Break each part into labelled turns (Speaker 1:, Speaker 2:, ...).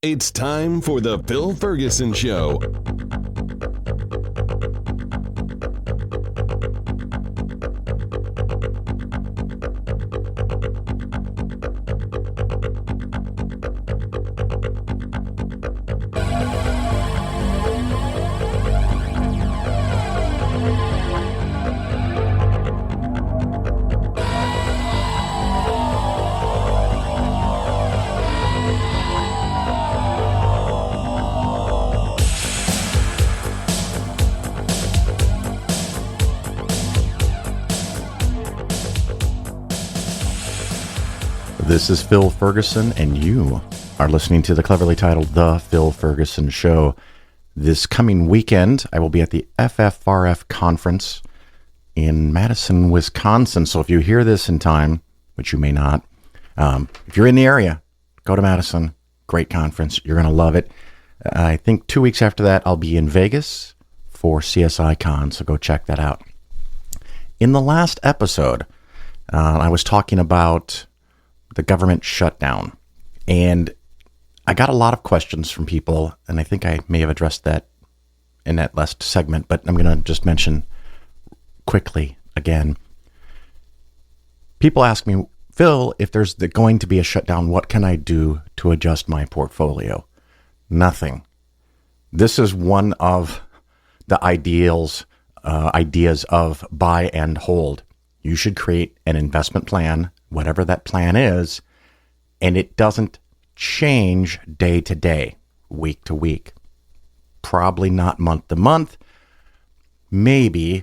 Speaker 1: It's time for the Phil Ferguson Show.
Speaker 2: This is Phil Ferguson, and you are listening to the cleverly titled The Phil Ferguson Show. This coming weekend, I will be at the FFRF conference in Madison, Wisconsin. So if you hear this in time, which you may not, if you're in the area, go to Madison. Great conference. You're going to love it. I think 2 weeks after that, I'll be in Vegas for CSI Con, so go check that out. In the last episode, I was talking about the government shutdown. And I got a lot of questions from people, and I think I may have addressed that in that last segment, but I'm going to just mention quickly again. People ask me, Phil, if there's going to be a shutdown, what can I do to adjust my portfolio? Nothing. This is one of the ideas of buy and hold. You should create an investment plan, whatever that plan is, and it doesn't change day to day, week to week. Probably not month to month. Maybe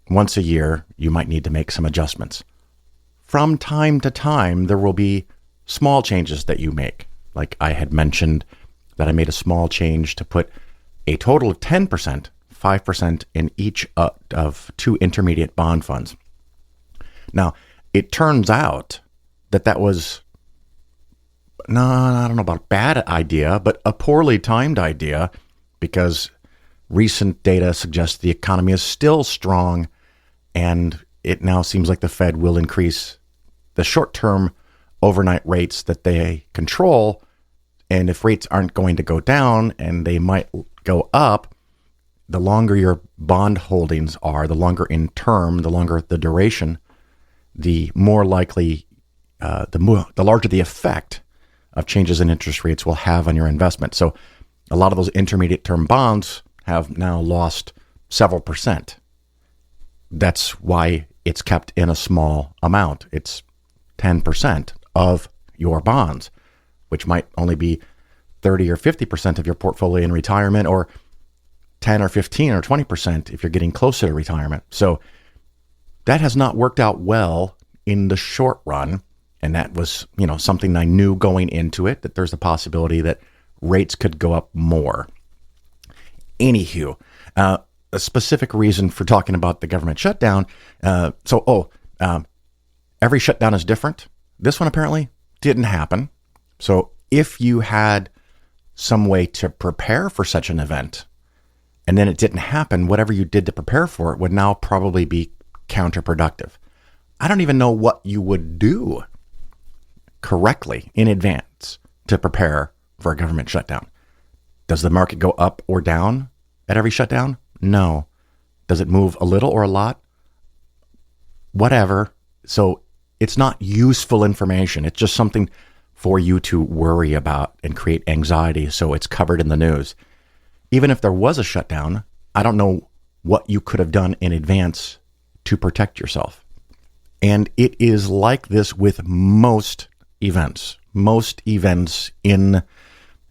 Speaker 2: once a year, you might need to make some adjustments. From time to time, there will be small changes that you make. Like I had mentioned that I made a small change to put a total of 10%, 5% in each of two intermediate bond funds. Now, it turns out that was, no, I don't know about a bad idea, but a poorly timed idea, because recent data suggests the economy is still strong, and it now seems like the Fed will increase the short-term overnight rates that they control. And if rates aren't going to go down, and they might go up, the longer your bond holdings are, the longer in term, the longer the duration, the more likely, the larger the effect of changes in interest rates will have on your investment. So a lot of those intermediate term bonds have now lost several percent. That's why it's kept in a small amount. It's 10% of your bonds, which might only be 30 or 50% of your portfolio in retirement, or 10 or 15 or 20% if you're getting closer to retirement. So that has not worked out well in the short run. And that was, something I knew going into it, that there's a possibility that rates could go up more. Anywho, a specific reason for talking about the government shutdown. Every shutdown is different. This one apparently didn't happen. So if you had some way to prepare for such an event, and then it didn't happen, whatever you did to prepare for it would now probably be counterproductive. I don't even know what you would do correctly in advance to prepare for a government shutdown. Does the market go up or down at every shutdown? No. Does it move a little or a lot? Whatever. So it's not useful information. It's just something for you to worry about and create anxiety, so it's covered in the news. Even if there was a shutdown, I don't know what you could have done in advance to protect yourself. And it is like this with most events. Most events in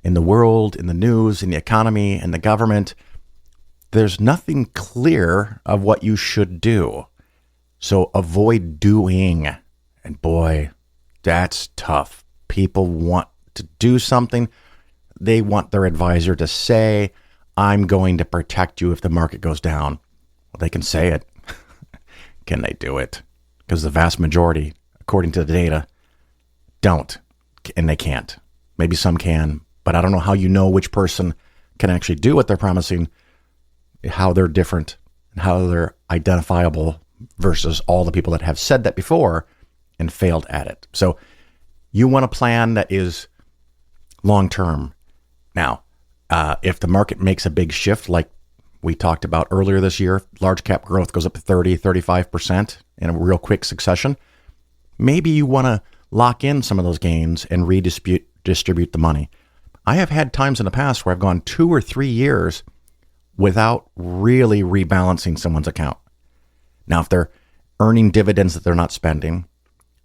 Speaker 2: the world, in the news, in the economy, in the government, there's nothing clear of what you should do. So avoid doing. And boy, that's tough. People want to do something. They want their advisor to say, I'm going to protect you if the market goes down. Well, they can say it. Can they do it? Because the vast majority, according to the data, don't. And they can't. Maybe some can, but I don't know how you know which person can actually do what they're promising, how they're different, and how they're identifiable versus all the people that have said that before and failed at it. So you want a plan that is long-term. Now, if the market makes a big shift, like we talked about earlier this year, large cap growth goes up to 35% in a real quick succession, maybe you want to lock in some of those gains and distribute the money. I have had times in the past where I've gone 2 or 3 years without really rebalancing someone's account. Now, if they're earning dividends that they're not spending,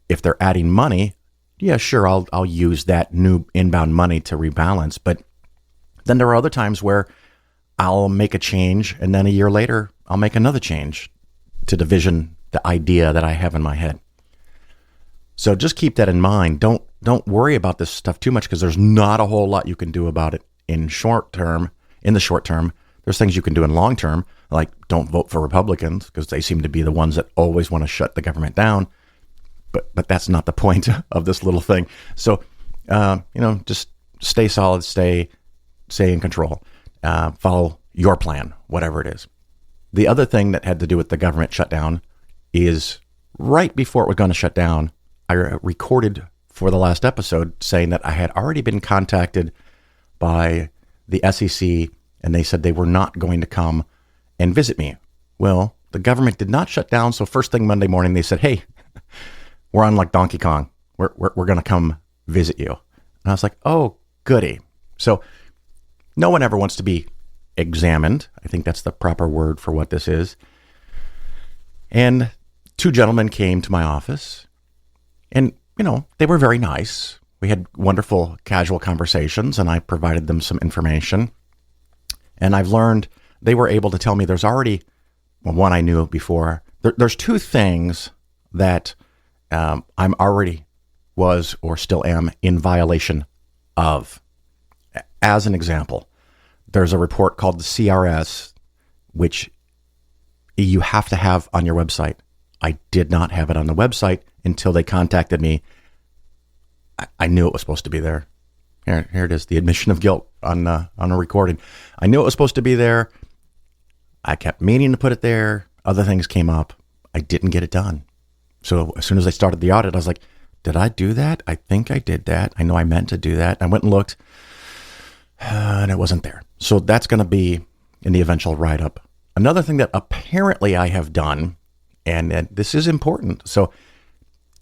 Speaker 2: if they're adding money, yeah, sure, I'll use that new inbound money to rebalance. But then there are other times where I'll make a change, and then a year later, I'll make another change to the vision, the idea that I have in my head. So just keep that in mind. Don't worry about this stuff too much, because there's not a whole lot you can do about it in the short term. There's things you can do in long term, like don't vote for Republicans, because they seem to be the ones that always want to shut the government down. But that's not the point of this little thing. So, just stay solid, stay in control, follow your plan, whatever it is. The other thing that had to do with the government shutdown is right before it was going to shut down, I recorded for the last episode saying that I had already been contacted by the SEC, and they said they were not going to come and visit me. Well, the government did not shut down. So first thing Monday morning, they said, hey, we're on like Donkey Kong. We're going to come visit you. And I was like, oh, goody. So no one ever wants to be examined. I think that's the proper word for what this is. And 2 gentlemen came to my office, and, they were very nice. We had wonderful casual conversations, and I provided them some information. And I've learned they were able to tell me there's already, one I knew before. There's 2 things that I'm already was or still am in violation of. As an example, there's a report called the CRS, which you have to have on your website. I did not have it on the website until they contacted me. I knew it was supposed to be there. Here it is, the admission of guilt on a recording. I knew it was supposed to be there. I kept meaning to put it there. Other things came up. I didn't get it done. So as soon as I started the audit, I was like, did I do that? I think I did that. I know I meant to do that. I went and looked, and it wasn't there. So that's going to be in the eventual write-up. Another thing that apparently I have done, and this is important. So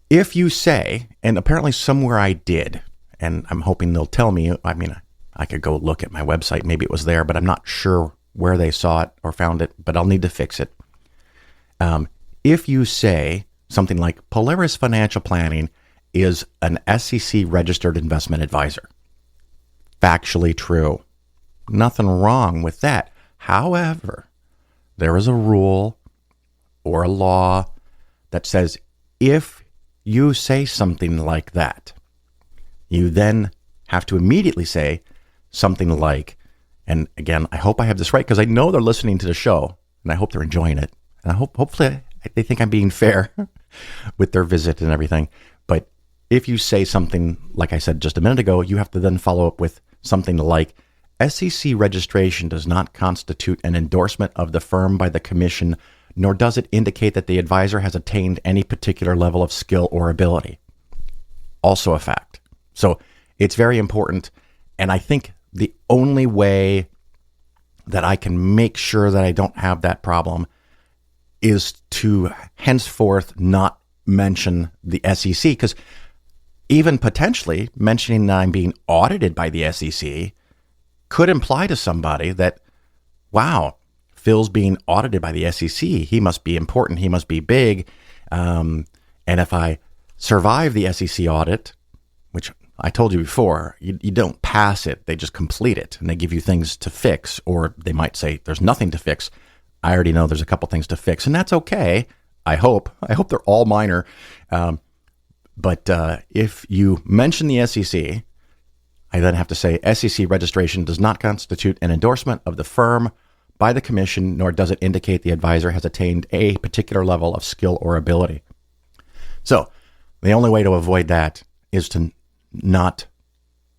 Speaker 2: if you say, and apparently somewhere I did, and I'm hoping they'll tell me, I could go look at my website. Maybe it was there, but I'm not sure where they saw it or found it, but I'll need to fix it. If you say something like Polaris Financial Planning is an SEC registered investment advisor, factually true. Nothing wrong with that. However, there is a rule or a law that says if you say something like that, you then have to immediately say something like, and again, I hope I have this right, because I know they're listening to the show, and I hope they're enjoying it. And I hopefully they think I'm being fair with their visit and everything. But if you say something, like I said just a minute ago, you have to then follow up with something like, SEC registration does not constitute an endorsement of the firm by the commission, nor does it indicate that the advisor has attained any particular level of skill or ability. Also a fact. So it's very important. And I think the only way that I can make sure that I don't have that problem is to henceforth not mention the SEC, because even potentially mentioning that I'm being audited by the SEC could imply to somebody that, wow, Phil's being audited by the SEC. He must be important. He must be big. And if I survive the SEC audit, which I told you before, you don't pass it. They just complete it, and they give you things to fix, or they might say there's nothing to fix. I already know there's a couple things to fix, and that's okay. I hope they're all minor. But if you mention the SEC, I then have to say SEC registration does not constitute an endorsement of the firm by the commission, nor does it indicate the advisor has attained a particular level of skill or ability. So the only way to avoid that is to not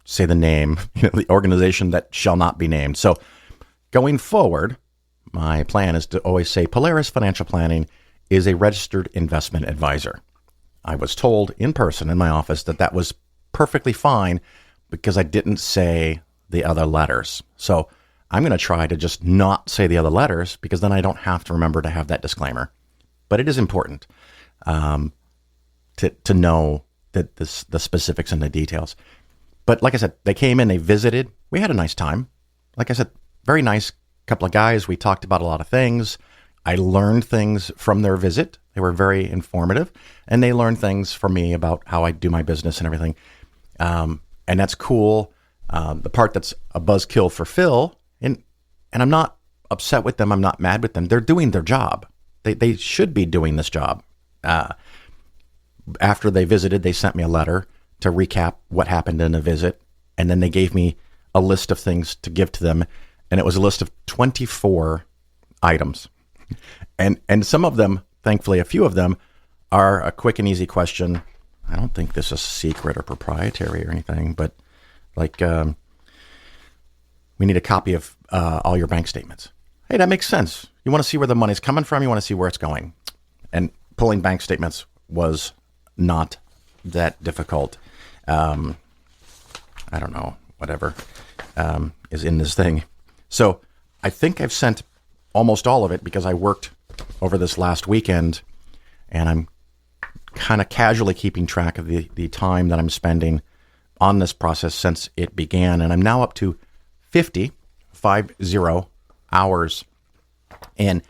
Speaker 2: say the name, the organization that shall not be named. So going forward, my plan is to always say Polaris Financial Planning is a registered investment advisor. I was told in person in my office that was perfectly fine, because I didn't say the other letters. So I'm going to try to just not say the other letters because then I don't have to remember to have that disclaimer. But it is important to know that the specifics and the details. But like I said, they came in, they visited. We had a nice time. Like I said, very nice couple of guys. We talked about a lot of things. I learned things from their visit. They were very informative, and they learned things from me about how I do my business and everything. And that's cool. The part that's a buzzkill for Phil, and I'm not upset with them. I'm not mad with them. They're doing their job. They should be doing this job. After they visited, they sent me a letter to recap what happened in the visit, and then they gave me a list of things to give to them, and it was a list of 24 items. And some of them, thankfully, a few of them are a quick and easy question. I don't think this is secret or proprietary or anything, but like, we need a copy of all your bank statements. Hey, that makes sense. You want to see where the money's coming from. You want to see where it's going. And pulling bank statements was not that difficult. I don't know, whatever is in this thing. So I think I've sent almost all of it because I worked over this last weekend, and I'm kind of casually keeping track of the time that I'm spending on this process since it began. And I'm now up to 50 hours. And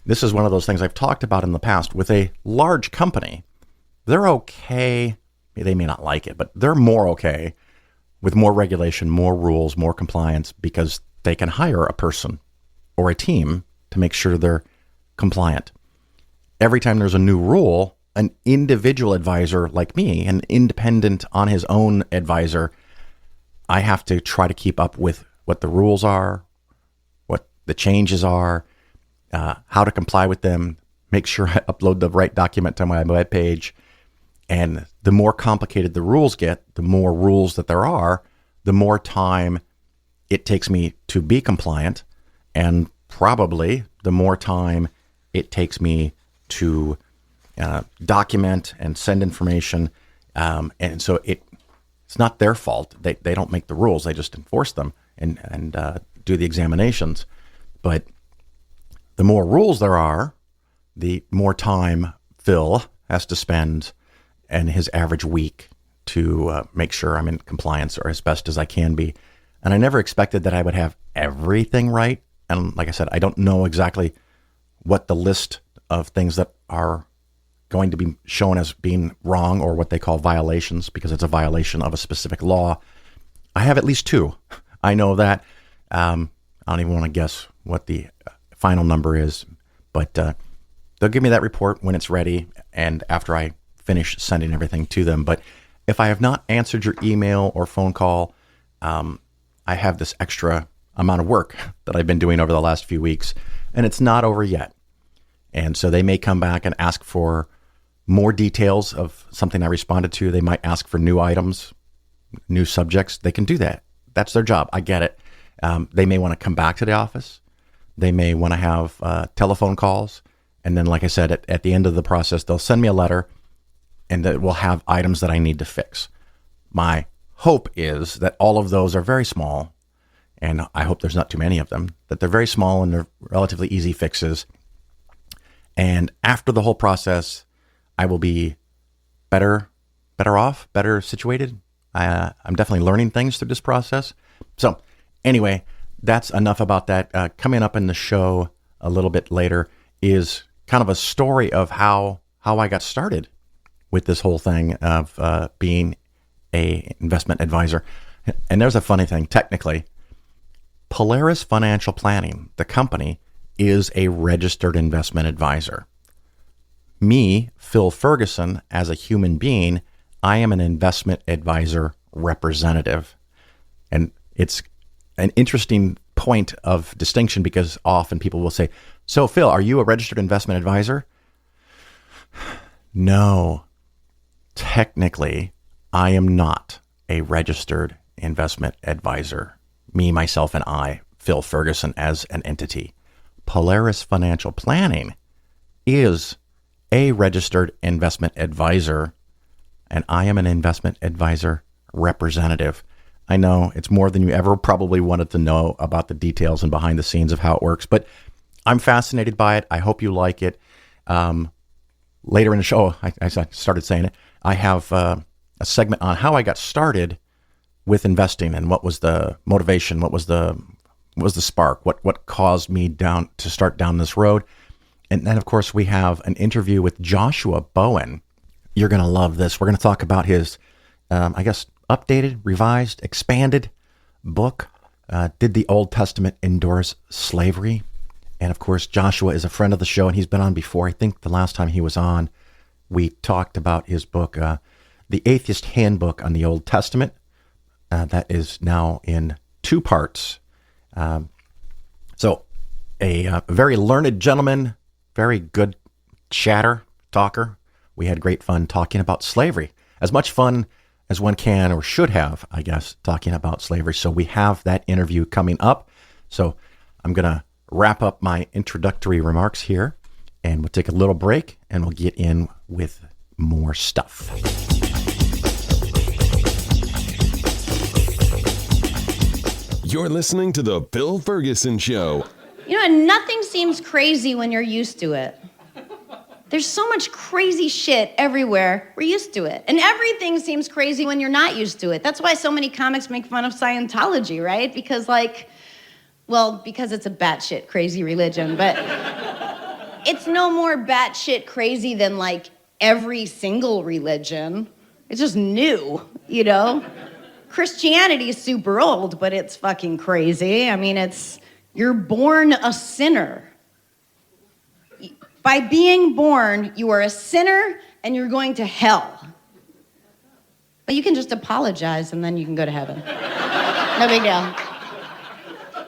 Speaker 2: this is one of those things I've talked about in the past. With a large company, they're okay. They may not like it, but they're more okay with more regulation, more rules, more compliance, because they can hire a person or a team to make sure they're compliant. Every time there's a new rule, an individual advisor like me, an independent on his own advisor, I have to try to keep up with what the rules are, what the changes are, how to comply with them, make sure I upload the right document to my webpage. And the more complicated the rules get, the more rules that there are, the more time it takes me to be compliant, and probably the more time it takes me to document and send information. And so it's not their fault. They don't make the rules. They just enforce them and do the examinations. But the more rules there are, the more time Phil has to spend in his average week to make sure I'm in compliance, or as best as I can be. And I never expected that I would have everything right. And like I said, I don't know exactly what the list of things that are going to be shown as being wrong, or what they call violations, because it's a violation of a specific law. I have at least 2. I know that. I don't even want to guess what the final number is, but they'll give me that report when it's ready and after I finish sending everything to them. But if I have not answered your email or phone call, I have this extra amount of work that I've been doing over the last few weeks, and it's not over yet. And so they may come back and ask for more details of something I responded to. They might ask for new items, new subjects. They can do that. That's their job. I get it. They may want to come back to the office. They may want to have telephone calls. And then, like I said, at the end of the process, they'll send me a letter, and that will have items that I need to fix. My hope is that all of those are very small, and I hope there's not too many of them, that they're very small and they're relatively easy fixes. And after the whole process, I will be better off, better situated. I'm definitely learning things through this process. So anyway, that's enough about that. Coming up in the show a little bit later is kind of a story of how I got started with this whole thing of being a investment advisor. And there's a funny thing. Technically, Polaris Financial Planning, the company, is a registered investment advisor. Me, Phil Ferguson, as a human being, I am an investment advisor representative. And it's an interesting point of distinction, because often people will say, so Phil, are you a registered investment advisor? No, technically, I am not a registered investment advisor. Me, myself, and I, Phil Ferguson, as an entity. Polaris Financial Planning is a registered investment advisor, and I am an investment advisor representative. I know it's more than you ever probably wanted to know about the details and behind the scenes of how it works, but I'm fascinated by it. I hope you like it. Later in the show, I started saying it, I have a segment on how I got started with investing and what was the motivation, what was the spark, what caused me to start down this road. And then, of course, we have an interview with Joshua Bowen. You're going to love this. We're going to talk about his, updated, revised, expanded book, Did the Old Testament Endorse Slavery? And, of course, Joshua is a friend of the show, and he's been on before. I think the last time he was on, we talked about his book, The Atheist Handbook on the Old Testament. That is now in 2 parts. So a very learned gentleman, very good talker. We had great fun talking about slavery. As much fun as one can or should have, I guess, talking about slavery. So we have that interview coming up. So I'm going to wrap up my introductory remarks here, and we'll take a little break, and we'll get in with more stuff.
Speaker 1: You're listening to The Bill Ferguson Show.
Speaker 3: Nothing seems crazy when you're used to it. There's so much crazy shit everywhere. We're used to it. And everything seems crazy when you're not used to it. That's why so many comics make fun of Scientology, right? Because it's a batshit crazy religion, but it's no more batshit crazy than every single religion. It's just new, Christianity is super old, but it's fucking crazy. You're born a sinner. By being born, you are a sinner and you're going to hell. But you can just apologize and then you can go to heaven. No big deal.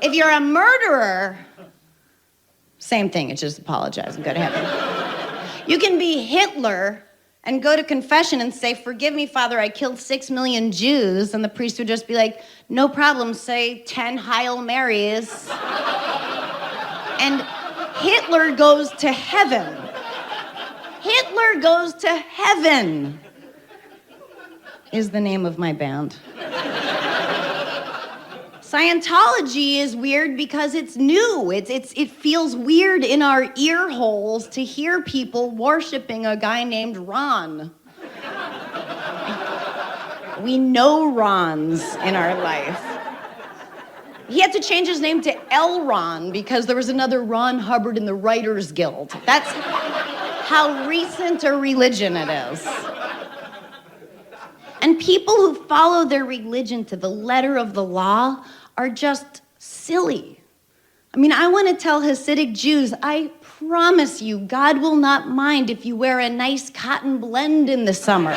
Speaker 3: If you're a murderer, same thing, it's just apologize and go to heaven. You can be Hitler and go to confession and say, "Forgive me, Father, I killed 6 million Jews." And the priest would just be like, "No problem, say 10 Hail Marys." And Hitler goes to heaven. Hitler goes to heaven is the name of my band. Scientology is weird because it's new. It feels weird in our ear holes to hear people worshiping a guy named Ron. We know Rons in our life. He had to change his name to L. Ron because there was another Ron Hubbard in the Writers Guild. That's how recent a religion it is. And people who follow their religion to the letter of the law are just silly. I want to tell Hasidic Jews, I promise you, God will not mind if you wear a nice cotton blend in the summer.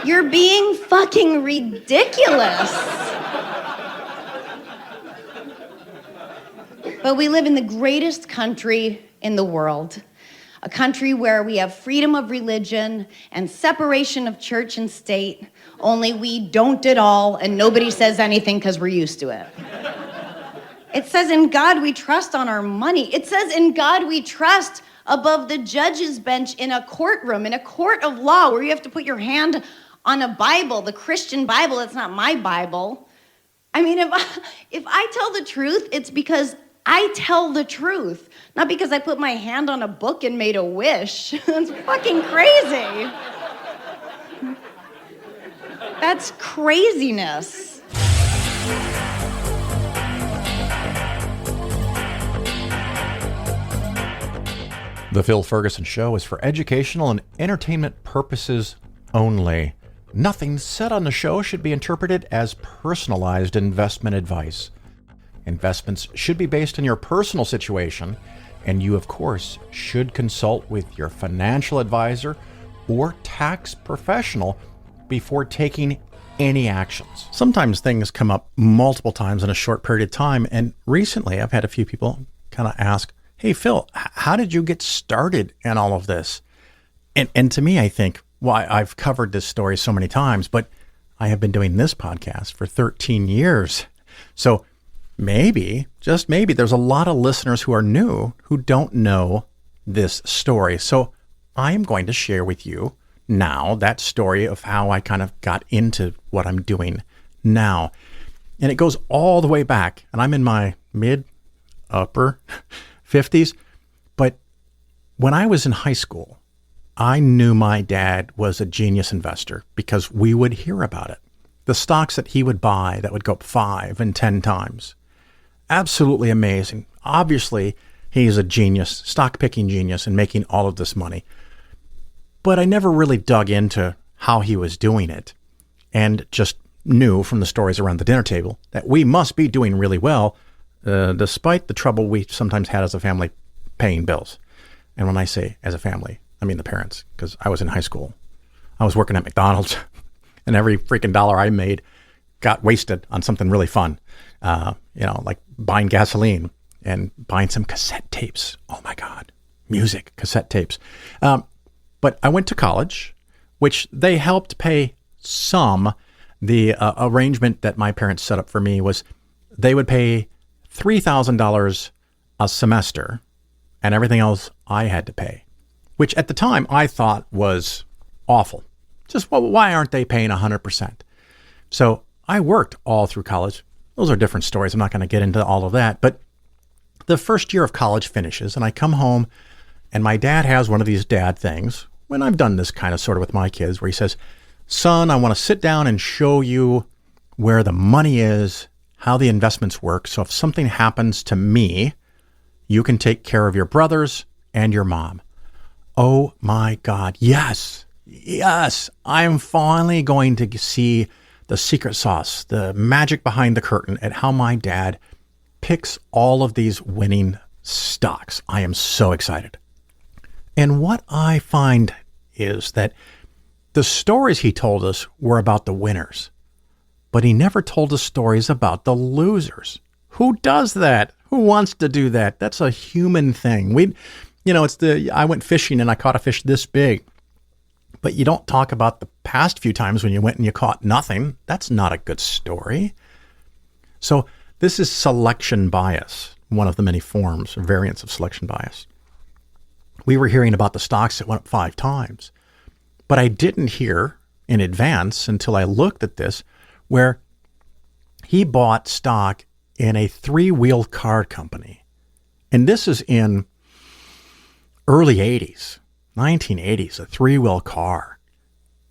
Speaker 3: You're being fucking ridiculous. But we live in the greatest country in the world, a country where we have freedom of religion and separation of church and state, only we don't at all, and nobody says anything because we're used to it. It says in God we trust on our money. It says in God we trust above the judge's bench in a courtroom, in a court of law where you have to put your hand on a Bible, the Christian Bible. It's not my Bible. If I tell the truth, it's because I tell the truth, not because I put my hand on a book and made a wish. That's fucking crazy. That's craziness.
Speaker 2: The Phil Ferguson Show is for educational and entertainment purposes only. Nothing said on the show should be interpreted as personalized investment advice. Investments should be based on your personal situation, and you, of course, should consult with your financial advisor or tax professional before taking any actions. Sometimes things come up multiple times in a short period of time, and recently I've had a few people kind of ask, "Hey, Phil, how did you get started in all of this?" And to me, I think, well, I've covered this story so many times, but I have been doing this podcast for 13 years. So maybe, just maybe, there's a lot of listeners who are new who don't know this story. So I am going to share with you now, that story of how I kind of got into what I'm doing now. And it goes all the way back, and I'm in my upper 50s. But when I was in high school, I knew my dad was a genius investor because we would hear about it. The stocks that he would buy that would go up 5 and 10 times. Absolutely amazing. Obviously, he's a genius, stock picking genius, and making all of this money. But I never really dug into how he was doing it, and just knew from the stories around the dinner table that we must be doing really well, despite the trouble we sometimes had as a family paying bills. And when I say as a family, I mean the parents, because I was in high school. I was working at McDonald's, and every freaking dollar I made got wasted on something really fun, like buying gasoline and buying some cassette tapes. Oh my God, music, cassette tapes. But I went to college, which they helped pay some. The arrangement that my parents set up for me was they would pay $3,000 a semester, and everything else I had to pay, which at the time I thought was awful. Just, well, why aren't they paying 100%? So I worked all through college. Those are different stories. I'm not going to get into all of that. But the first year of college finishes, and I come home, and my dad has one of these dad things, when I've done this kind of sort of with my kids, where he says, son, I want to sit down and show you where the money is, how the investments work. So if something happens to me, you can take care of your brothers and your mom. Oh my God. Yes. I'm finally going to see the secret sauce, the magic behind the curtain at how my dad picks all of these winning stocks. I am so excited. And what I find is that the stories he told us were about the winners, but he never told us stories about the losers. Who does that? Who wants to do that? That's a human thing. I went fishing and I caught a fish this big, but you don't talk about the past few times when you went and you caught nothing. That's not a good story. So this is selection bias, one of the many forms or variants of selection bias. We were hearing about the stocks that went up 5 times. But I didn't hear in advance until I looked at this, where he bought stock in a 3-wheel car company. And this is in early 80s, 1980s, a 3-wheel car.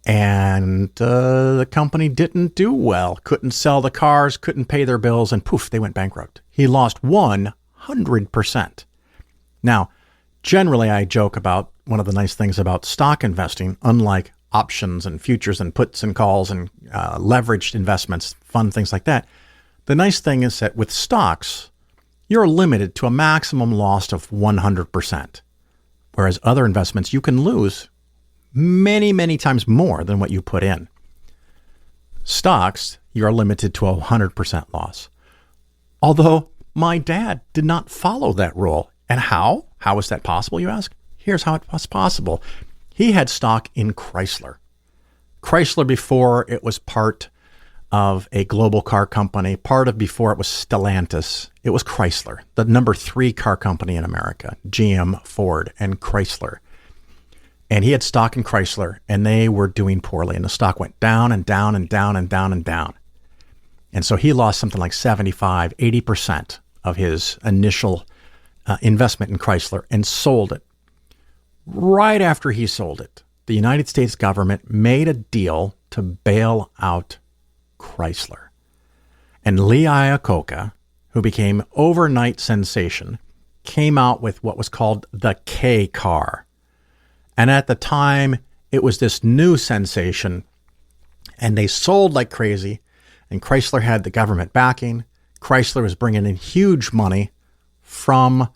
Speaker 2: And the company didn't do well, couldn't sell the cars, couldn't pay their bills, and poof, they went bankrupt. He lost 100%. Now, generally, I joke about one of the nice things about stock investing, unlike options and futures and puts and calls and leveraged investments, fun things like that. The nice thing is that with stocks, you're limited to a maximum loss of 100%. Whereas other investments, you can lose many, many times more than what you put in. Stocks, you're limited to a 100% loss. Although my dad did not follow that rule. And how? How is that possible, you ask? Here's how it was possible. He had stock in Chrysler. Chrysler before it was part of a global car company, before it was Stellantis. It was Chrysler, the number 3 car company in America, GM, Ford, and Chrysler. And he had stock in Chrysler, and they were doing poorly, and the stock went down and down and down and down and down. And so he lost something like 75, 80% of his initial investment in Chrysler and sold it. Right after he sold it, the United States government made a deal to bail out Chrysler. And Lee Iacocca, who became overnight sensation, came out with what was called the K car. And at the time, it was this new sensation, and they sold like crazy, and Chrysler had the government backing. Chrysler was bringing in huge money from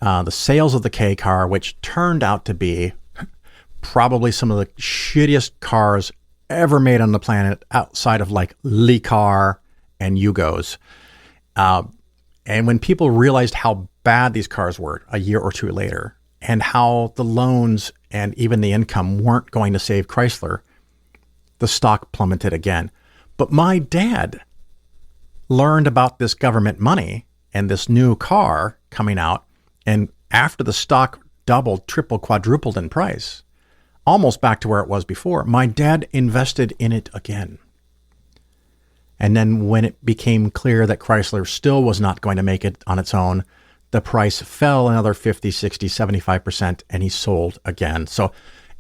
Speaker 2: the sales of the K car, which turned out to be probably some of the shittiest cars ever made on the planet outside of like Lee car and Yugos. And when people realized how bad these cars were a year or two later, and how the loans and even the income weren't going to save Chrysler, the stock plummeted again. But my dad learned about this government money and this new car coming out, and after the stock doubled, tripled, quadrupled in price, almost back to where it was before. My dad invested in it again. And then when it became clear that Chrysler still was not going to make it on its own, the price fell another 50, 60, 75%, and he sold again. So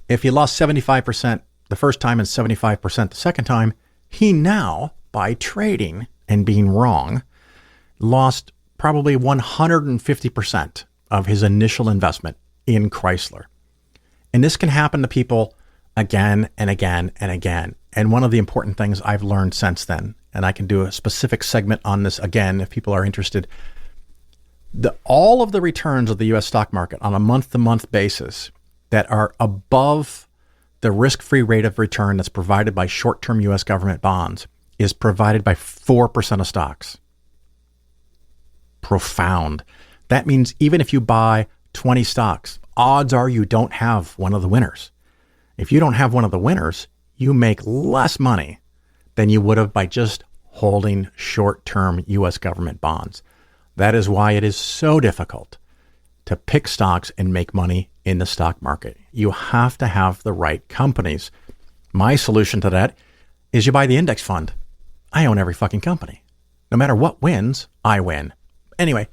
Speaker 2: if he lost 75% the first time and 75% the second time, he now, by trading and being wrong, lost probably 150% of his initial investment in Chrysler. And this can happen to people again and again and again. And one of the important things I've learned since then, and I can do a specific segment on this again if people are interested, all of the returns of the U.S. stock market on a month-to-month basis that are above the risk-free rate of return that's provided by short-term U.S. government bonds is provided by 4% of stocks. Profound. That means even if you buy 20 stocks, odds are you don't have one of the winners. If you don't have one of the winners, you make less money than you would have by just holding short-term U.S. government bonds. That is why it is so difficult to pick stocks and make money in the stock market. You have to have the right companies. My solution to that is you buy the index fund. I own every fucking company. No matter what wins, I win. Anyway,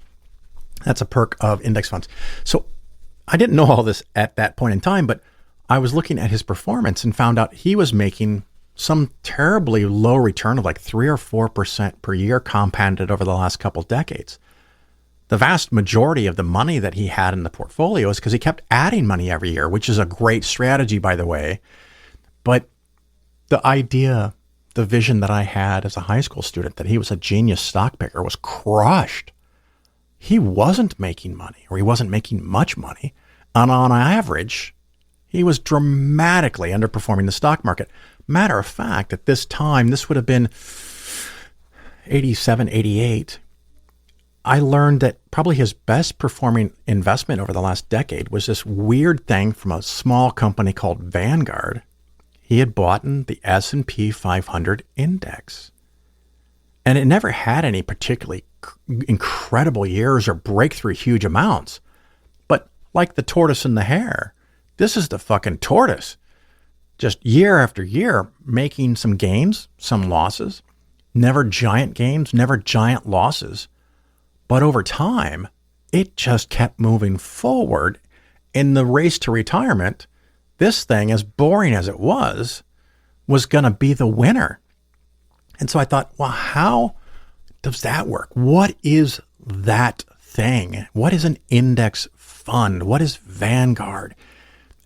Speaker 2: that's a perk of index funds. So I didn't know all this at that point in time, but I was looking at his performance and found out he was making some terribly low return of like 3 or 4% per year compounded over the last couple decades. The vast majority of the money that he had in the portfolio is because he kept adding money every year, which is a great strategy, by the way. But the idea, the vision that I had as a high school student that he was a genius stock picker was crushed. He wasn't making money, or he wasn't making much money. And on average, he was dramatically underperforming the stock market. Matter of fact, at this time, this would have been 87, 88. I learned that probably his best performing investment over the last decade was this weird thing from a small company called Vanguard. He had bought in the S&P 500 index. And it never had any particularly incredible years or breakthrough huge amounts. But like the tortoise and the hare, this is the fucking tortoise. Just year after year, making some gains, some losses, never giant gains, never giant losses. But over time, it just kept moving forward. In the race to retirement, this thing, as boring as it was going to be the winner. And so I thought, well, how does that work? What is that thing? What is an index fund? What is Vanguard?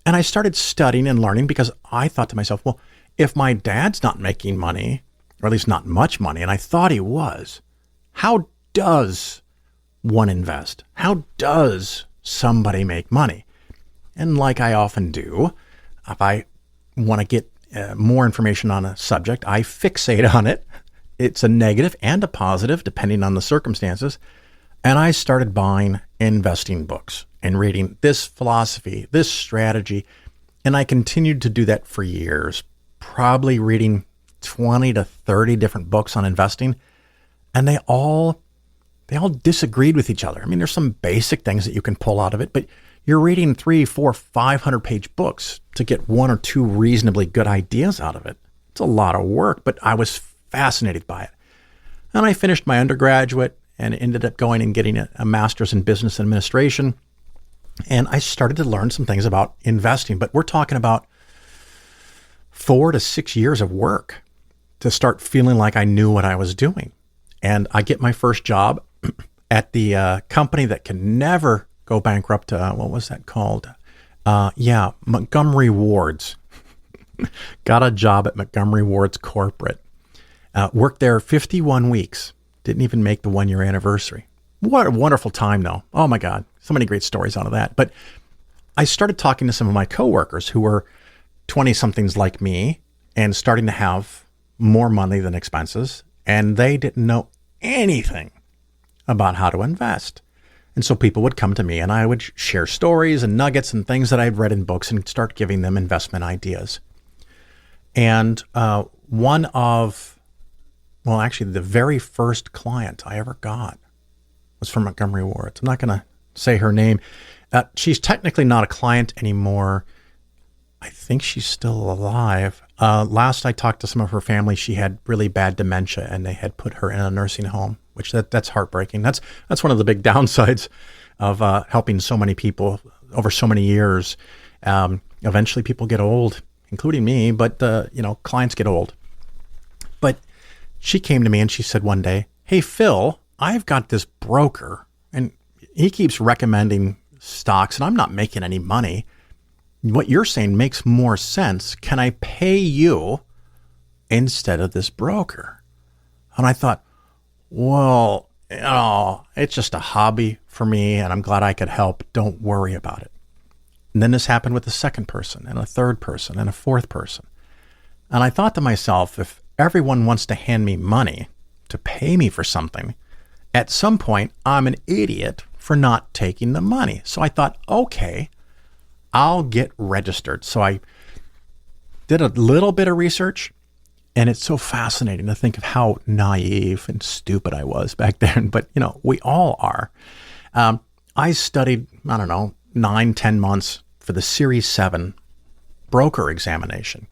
Speaker 2: And I started studying and learning because I thought to myself, well, if my dad's not making money, or at least not much money, and I thought he was, how does one invest? How does somebody make money? And like I often do, if I want to get more information on a subject, I fixate on it. It's a negative and a positive, depending on the circumstances. And I started buying investing books and reading this philosophy, this strategy. And I continued to do that for years, probably reading 20 to 30 different books on investing. And they all disagreed with each other. I mean, there's some basic things that you can pull out of it, but you're reading 300, 400, 500-page books to get 1 or 2 reasonably good ideas out of it. It's a lot of work, but I was fascinated by it. And I finished my undergraduate and ended up going and getting a master's in business administration. And I started to learn some things about investing, but we're talking about 4 to 6 years of work to start feeling like I knew what I was doing. And I get my first job at the company that can never go bankrupt. What was that called? Montgomery Ward's. Got a job at Montgomery Ward's corporate. Worked there 51 weeks. Didn't even make the 1-year anniversary. What a wonderful time, though. Oh, my God. So many great stories out of that. But I started talking to some of my coworkers who were 20-somethings like me and starting to have more money than expenses. And they didn't know anything about how to invest. And so people would come to me and I would share stories and nuggets and things that I'd read in books and start giving them investment ideas. And the very first client I ever got was from Montgomery Ward. I'm not going to say her name. She's technically not a client anymore. I think she's still alive. Last I talked to some of her family, she had really bad dementia, and they had put her in a nursing home, which that's heartbreaking. That's one of the big downsides of helping so many people over so many years. Eventually, people get old, including me, but clients get old. But she came to me and she said one day, "Hey, Phil, I've got this broker, and he keeps recommending stocks, and I'm not making any money. What you're saying makes more sense. Can I pay you instead of this broker?" And I thought, well, it's just a hobby for me, and I'm glad I could help. Don't worry about it. And then this happened with a second person and a third person and a fourth person. And I thought to myself, if everyone wants to hand me money to pay me for something, at some point, I'm an idiot for not taking the money. So I thought, okay, I'll get registered. So I did a little bit of research, and it's so fascinating to think of how naive and stupid I was back then. But, we all are. I studied, 9-10 months for the Series 7 broker examination.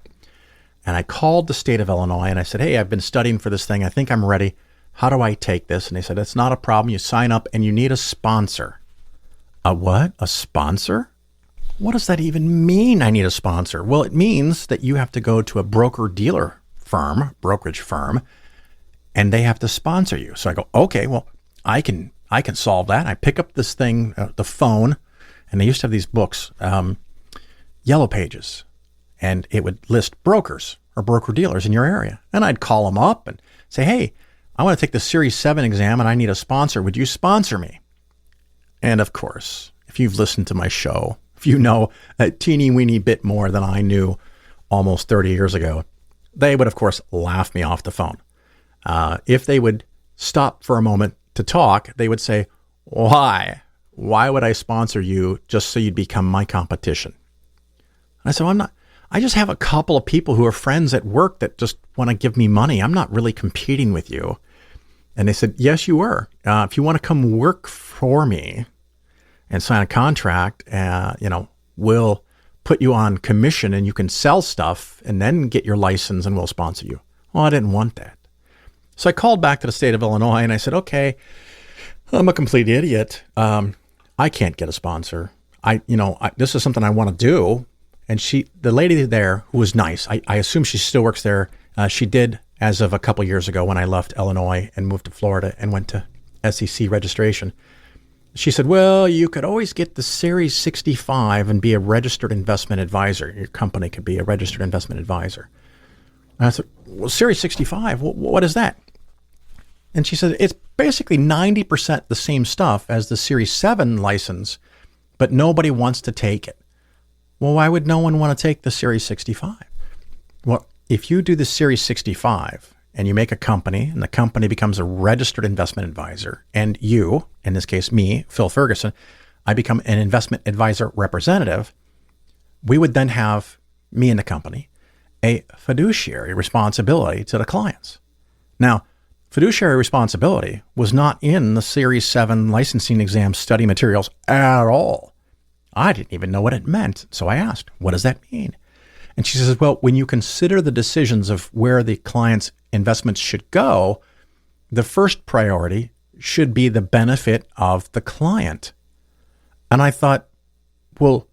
Speaker 2: And I called the state of Illinois and I said, "Hey, I've been studying for this thing. I think I'm ready. How do I take this?" And they said, "It's not a problem. You sign up and you need a sponsor." A what? A sponsor? What does that even mean, I need a sponsor? Well, it means that you have to go to a broker-dealer firm, brokerage firm, and they have to sponsor you. So I go, okay, well, I can solve that. I pick up this thing, the phone, and they used to have these books, Yellow Pages, and it would list brokers or broker-dealers in your area. And I'd call them up and say, "Hey, I want to take the Series 7 exam and I need a sponsor. Would you sponsor me?" And of course, if you've listened to my show, if you know a teeny weeny bit more than I knew almost 30 years ago, they would, of course, laugh me off the phone. If they would stop for a moment to talk, they would say, "Why? Why would I sponsor you just so you'd become my competition?" And I said, "I'm not. I just have a couple of people who are friends at work that just want to give me money. I'm not really competing with you." And they said, "Yes, you were. If you want to come work for me and sign a contract, we'll put you on commission and you can sell stuff and then get your license and we'll sponsor you." Well, I didn't want that. So I called back to the state of Illinois and I said, "Okay, I'm a complete idiot. I can't get a sponsor. This is something I want to do." And the lady there, who was nice, I assume she still works there. She did as of a couple years ago when I left Illinois and moved to Florida and went to SEC registration. She said, "Well, you could always get the Series 65 and be a registered investment advisor. Your company could be a registered investment advisor." And I said, "Well, Series 65, what is that?" And she said, "It's basically 90% the same stuff as the Series 7 license, but nobody wants to take it." Well, why would no one want to take the Series 65? Well, if you do the Series 65 and you make a company and the company becomes a registered investment advisor, and you, in this case, me, Phil Ferguson, I become an investment advisor representative, we would then have, me and the company, a fiduciary responsibility to the clients. Now, fiduciary responsibility was not in the Series 7 licensing exam study materials at all. I didn't even know what it meant. So I asked, "What does that mean?" And she says, "Well, when you consider the decisions of where the client's investments should go, the first priority should be the benefit of the client." And I thought, well,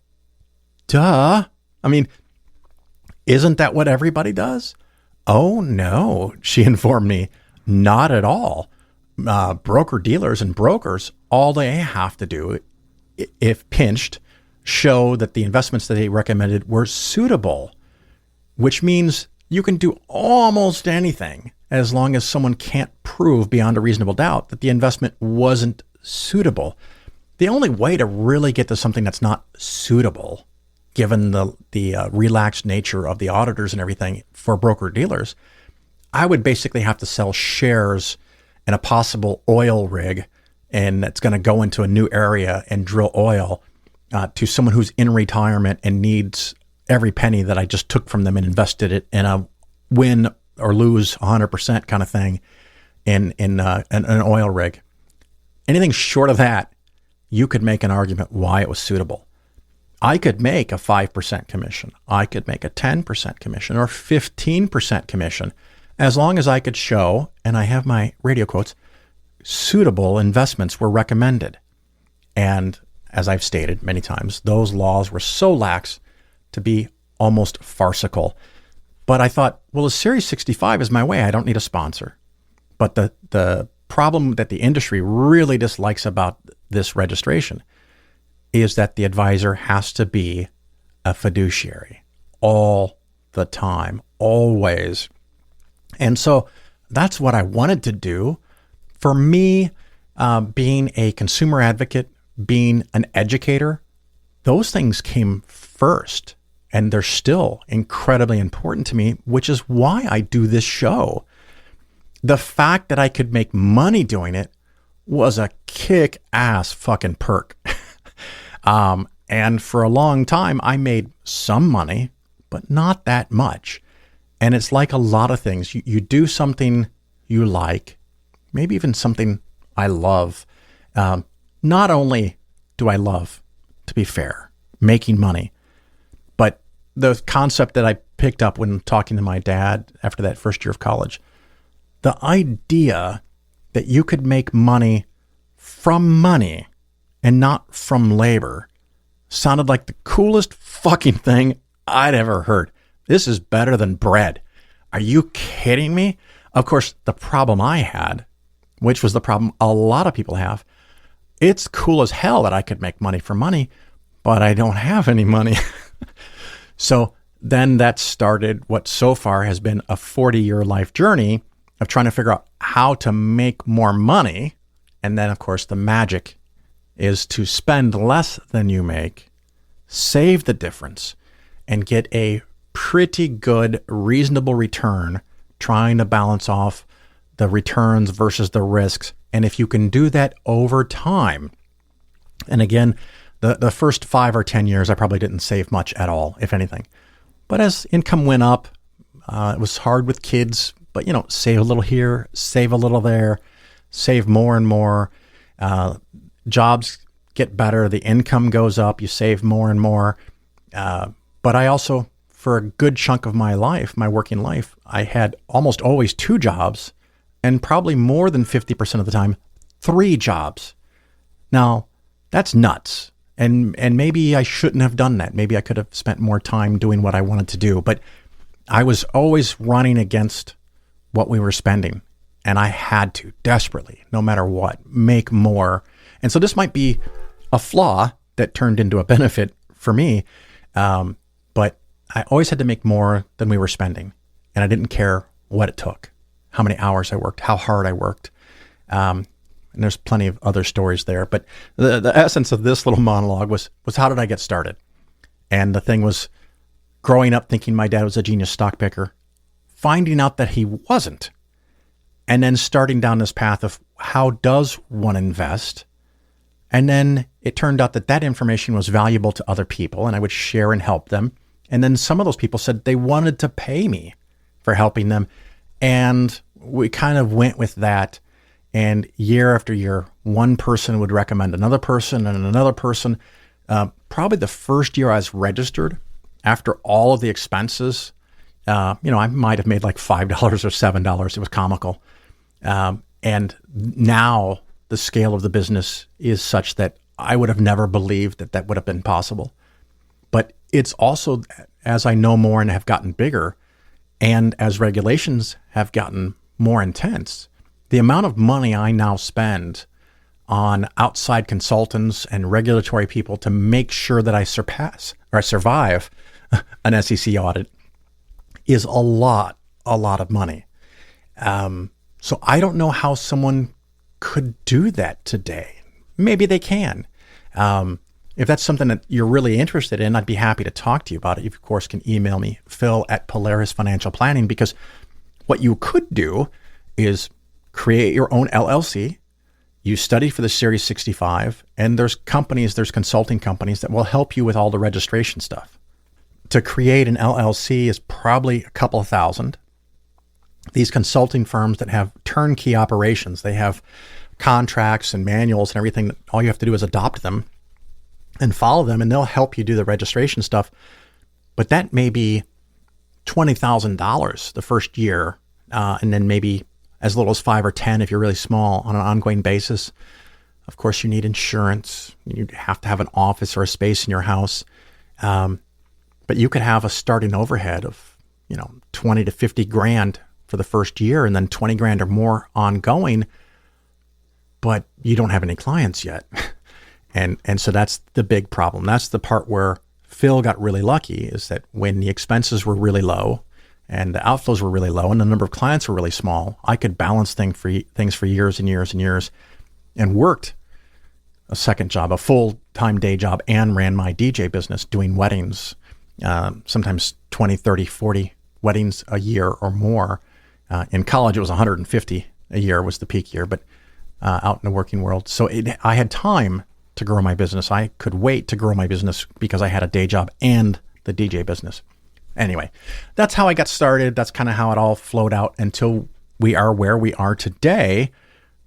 Speaker 2: duh. I mean, isn't that what everybody does? "Oh, no," she informed me, "not at all. Broker-dealers and brokers, all they have to do, if pinched, show that the investments that they recommended were suitable, which means you can do almost anything as long as someone can't prove beyond a reasonable doubt that the investment wasn't suitable. The only way to really get to something that's not suitable, given the relaxed nature of the auditors and everything for broker-dealers, I would basically have to sell shares in a possible oil rig, and that's going to go into a new area and drill oil to someone who's in retirement and needs every penny that I just took from them and invested it in a win or lose 100% kind of thing in an oil rig. Anything short of that, you could make an argument why it was suitable. I could make a 5% commission. I could make a 10% commission or 15% commission as long as I could show, and I have my radio quotes, suitable investments were recommended. And as I've stated many times, those laws were so lax to be almost farcical. But I thought, well, a Series 65 is my way. I don't need a sponsor. But the problem that the industry really dislikes about this registration is that the advisor has to be a fiduciary all the time, always. And so that's what I wanted to do. For me, being a consumer advocate, being an educator, those things came first. And they're still incredibly important to me, which is why I do this show. The fact that I could make money doing it was a kick-ass fucking perk. And for a long time, I made some money, but not that much. And it's like a lot of things. You do something you like, maybe even something I love. Not only do I love, to be fair, making money, but the concept that I picked up when talking to my dad after that first year of college, the idea that you could make money from money and not from labor sounded like the coolest fucking thing I'd ever heard. This is better than bread. Are you kidding me? Of course, the problem I had, which was the problem a lot of people have, it's cool as hell that I could make money from money, but I don't have any money. So then that started what so far has been a 40-year life journey of trying to figure out how to make more money. And then, of course, the magic is to spend less than you make, save the difference, and get a pretty good, reasonable return, trying to balance off the returns versus the risks. And if you can do that over time, and again, the first 5 or 10 years, I probably didn't save much at all, if anything. But as income went up, it was hard with kids, but, save a little here, save a little there, save more and more. Jobs get better, the income goes up, you save more and more. But I also, for a good chunk of my life, my working life, I had almost always 2 jobs, and probably more than 50% of the time, 3 jobs. Now, that's nuts. And maybe I shouldn't have done that. Maybe I could have spent more time doing what I wanted to do. But I was always running against what we were spending. And I had to, desperately, no matter what, make more. And so this might be a flaw that turned into a benefit for me. But I always had to make more than we were spending. And I didn't care what it took, how many hours I worked, how hard I worked. And there's plenty of other stories there. But the essence of this little monologue was how did I get started? And the thing was growing up thinking my dad was a genius stock picker, finding out that he wasn't, and then starting down this path of how does one invest? And then it turned out that information was valuable to other people, and I would share and help them. And then some of those people said they wanted to pay me for helping them. And we kind of went with that. And year after year, one person would recommend another person and another person. Probably the first year I was registered, after all of the expenses, I might have made like $5 or $7. It was comical. And now the scale of the business is such that I would have never believed that would have been possible. But it's also, as I know more and have gotten bigger, and as regulations have gotten more intense, the amount of money I now spend on outside consultants and regulatory people to make sure that I survive an SEC audit is a lot of money. So I don't know how someone could do that today. Maybe they can. If that's something that you're really interested in, I'd be happy to talk to you about it. You, of course, can email me, Phil@Polaris Financial Planning, because what you could do is create your own LLC. You study for the Series 65, and there's consulting companies that will help you with all the registration stuff. To create an LLC is probably a couple of $1,000. These consulting firms that have turnkey operations, they have contracts and manuals and everything. All you have to do is adopt them. and follow them, and they'll help you do the registration stuff. But that may be $20,000 the first year, and then maybe as little as 5 or 10 if you're really small on an ongoing basis. Of course, you need insurance. You have to have an office or a space in your house. But you could have a starting overhead of, 20 to 50 grand for the first year, and then 20 grand or more ongoing, but you don't have any clients yet. And so that's the big problem. That's the part where Phil got really lucky, is that when the expenses were really low and the outflows were really low and the number of clients were really small, I could balance things for years and years and years, and worked a second job, a full-time day job, and ran my DJ business doing weddings, sometimes 20, 30, 40 weddings a year or more. In college, it was 150 a year was the peak year, but out in the working world. So I had time to grow my business. I could wait to grow my business because I had a day job and the DJ business. Anyway, that's how I got started. That's kind of how it all flowed out until we are where we are today,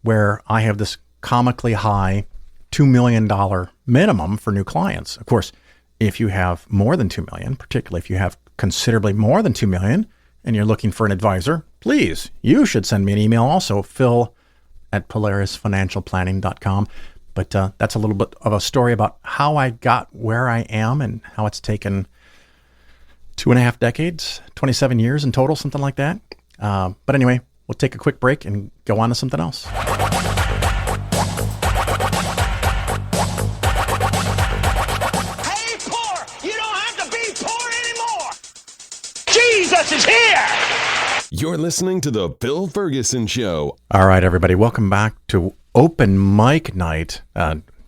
Speaker 2: where I have this comically high $2 million minimum for new clients. Of course, if you have more than 2 million, particularly if you have considerably more than 2 million and you're looking for an advisor, please, you should send me an email also, phil@polarisfinancialplanning.com. But that's a little bit of a story about how I got where I am and how it's taken 2.5 decades, 27 years in total, something like that. But anyway, we'll take a quick break and go on to something else.
Speaker 4: Hey, poor! You don't have to be poor anymore! Jesus is here!
Speaker 1: You're listening to The Phil Ferguson Show.
Speaker 2: All right, everybody, welcome back to Open Mic Night.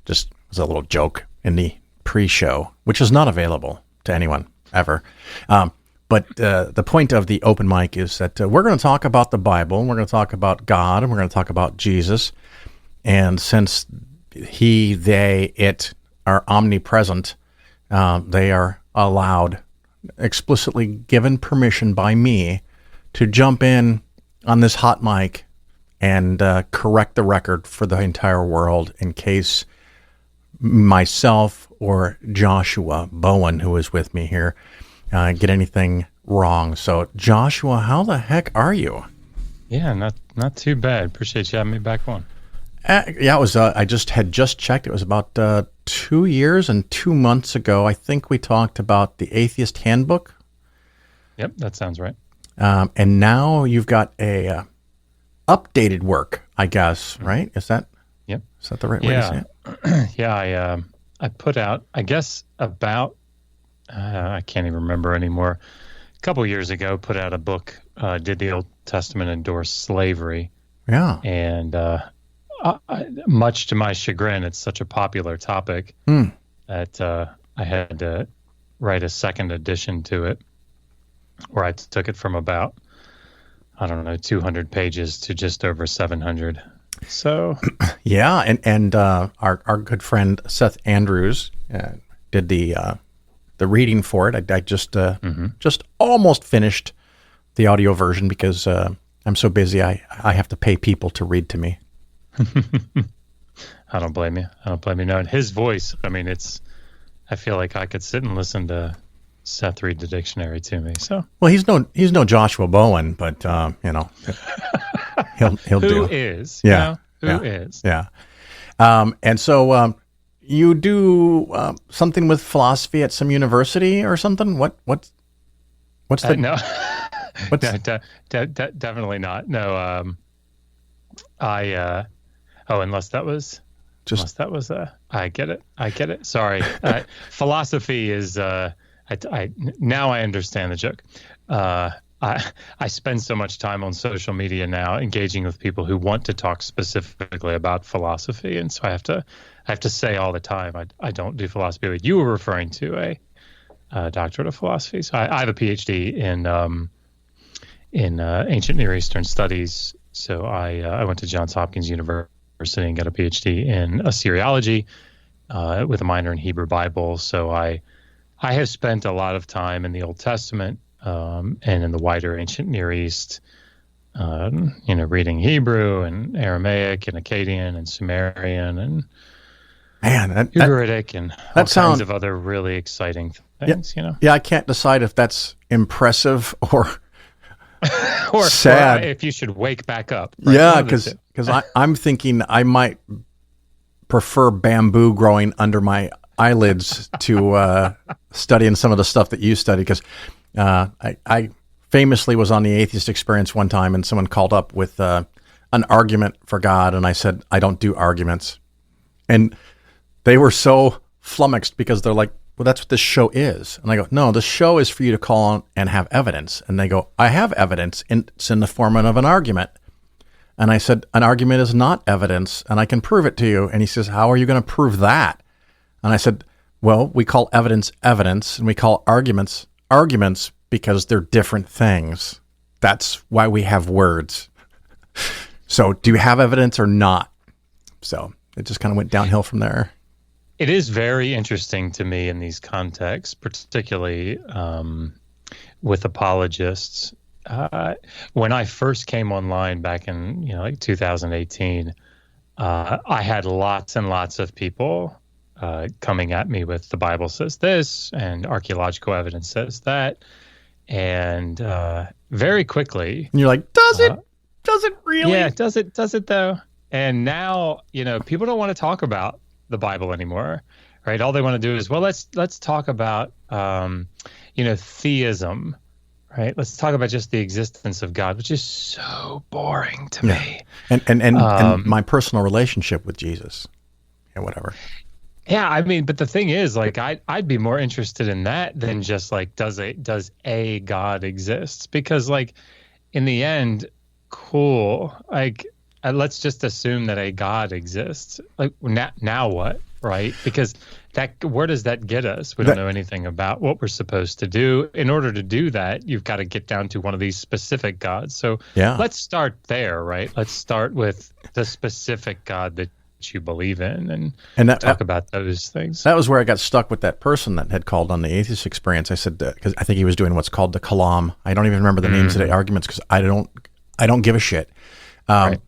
Speaker 2: Just was a little joke in the pre-show, which is not available to anyone ever. But the point of the open mic is that we're going to talk about the Bible, and we're going to talk about God, and we're going to talk about Jesus. And since he, they, it are omnipresent, they are allowed, explicitly given permission by me to jump in on this hot mic and correct the record for the entire world in case myself or Joshua Bowen, who is with me here, get anything wrong. So, Joshua, how the heck are you?
Speaker 5: Yeah, not too bad. Appreciate you having me back on.
Speaker 2: Yeah, it was. I had just checked. It was about 2 years and 2 months ago. I think we talked about the Atheist Handbook.
Speaker 5: Yep, that sounds right.
Speaker 2: And now you've got a updated work, I guess, right? Is that the right way to say it?
Speaker 5: Yeah, I put out, I guess, about, I can't even remember anymore, a couple years ago, put out a book, did the Old Testament Endorse Slavery.
Speaker 2: Yeah.
Speaker 5: And much to my chagrin, it's such a popular topic that I had to write a second edition to it, where I took it from about, 200 pages to just over 700. So,
Speaker 2: yeah, and our good friend Seth Andrews did the reading for it. I just almost finished the audio version because I'm so busy. I have to pay people to read to me.
Speaker 5: I don't blame you. No, and his voice, I feel like I could sit and listen to Seth read the dictionary to me. So,
Speaker 2: well, he's no Joshua Bowen, but he'll do.
Speaker 5: Who is? Who is?
Speaker 2: Yeah. And so you do something with philosophy at some university or something? What's the
Speaker 5: no? Definitely not. No. Unless that was. I get it. Sorry. Philosophy is. Now I understand the joke. I spend so much time on social media now engaging with people who want to talk specifically about philosophy, and so I have to say all the time I don't do philosophy. But you were referring to a doctorate of philosophy. So I have a PhD in ancient Near Eastern studies. So I went to Johns Hopkins University and got a PhD in Assyriology with a minor in Hebrew Bible. So I have spent a lot of time in the Old Testament and in the wider ancient Near East, reading Hebrew and Aramaic and Akkadian and Sumerian and
Speaker 2: Man,
Speaker 5: Ugaritic and all kinds of other really exciting things,
Speaker 2: Yeah, I can't decide if that's impressive or
Speaker 5: or
Speaker 2: sad.
Speaker 5: Or if you should wake back up. Right?
Speaker 2: Yeah, because I'm thinking I might prefer bamboo growing under my eyelids to studying some of the stuff that you study. Because I famously was on the Atheist Experience one time, and someone called up with an argument for God, and I said, I don't do arguments. And they were so flummoxed because they're like, well, that's what this show is. And I go, no, the show is for you to call on and have evidence. And they go, I have evidence. And it's in the form of an argument. And I said, an argument is not evidence, and I can prove it to you. And he says, how are you going to prove that? And I said, well, we call evidence evidence, and we call arguments arguments because they're different things. That's why we have words. So do you have evidence or not? So it just kind of went downhill from there.
Speaker 5: It is very interesting to me in these contexts, particularly with apologists. When I first came online back in like 2018, I had lots and lots of people coming at me with the Bible says this and archaeological evidence says that, and very quickly,
Speaker 2: and you're like, does it really?
Speaker 5: Yeah, does it though? And now people don't want to talk about the Bible anymore, right? All they want to do is, well, let's talk about theism, right? Let's talk about just the existence of God, which is so boring to me.
Speaker 2: And my personal relationship with Jesus, and whatever.
Speaker 5: Yeah, I mean, but the thing is, like, I'd be more interested in that than just like, does a God exist? Because like, in the end, cool, like. Let's just assume that a God exists. Like now what, right? Because where does that get us? We don't know anything about what we're supposed to do. In order to do that, you've got to get down to one of these specific gods. So let's start there, right? Let's start with the specific God that you believe in and talk about those things.
Speaker 2: That was where I got stuck with that person that had called on the Atheist Experience. I said, because I think he was doing what's called the Kalam. I don't even remember the names of the arguments because I don't give a shit. Right.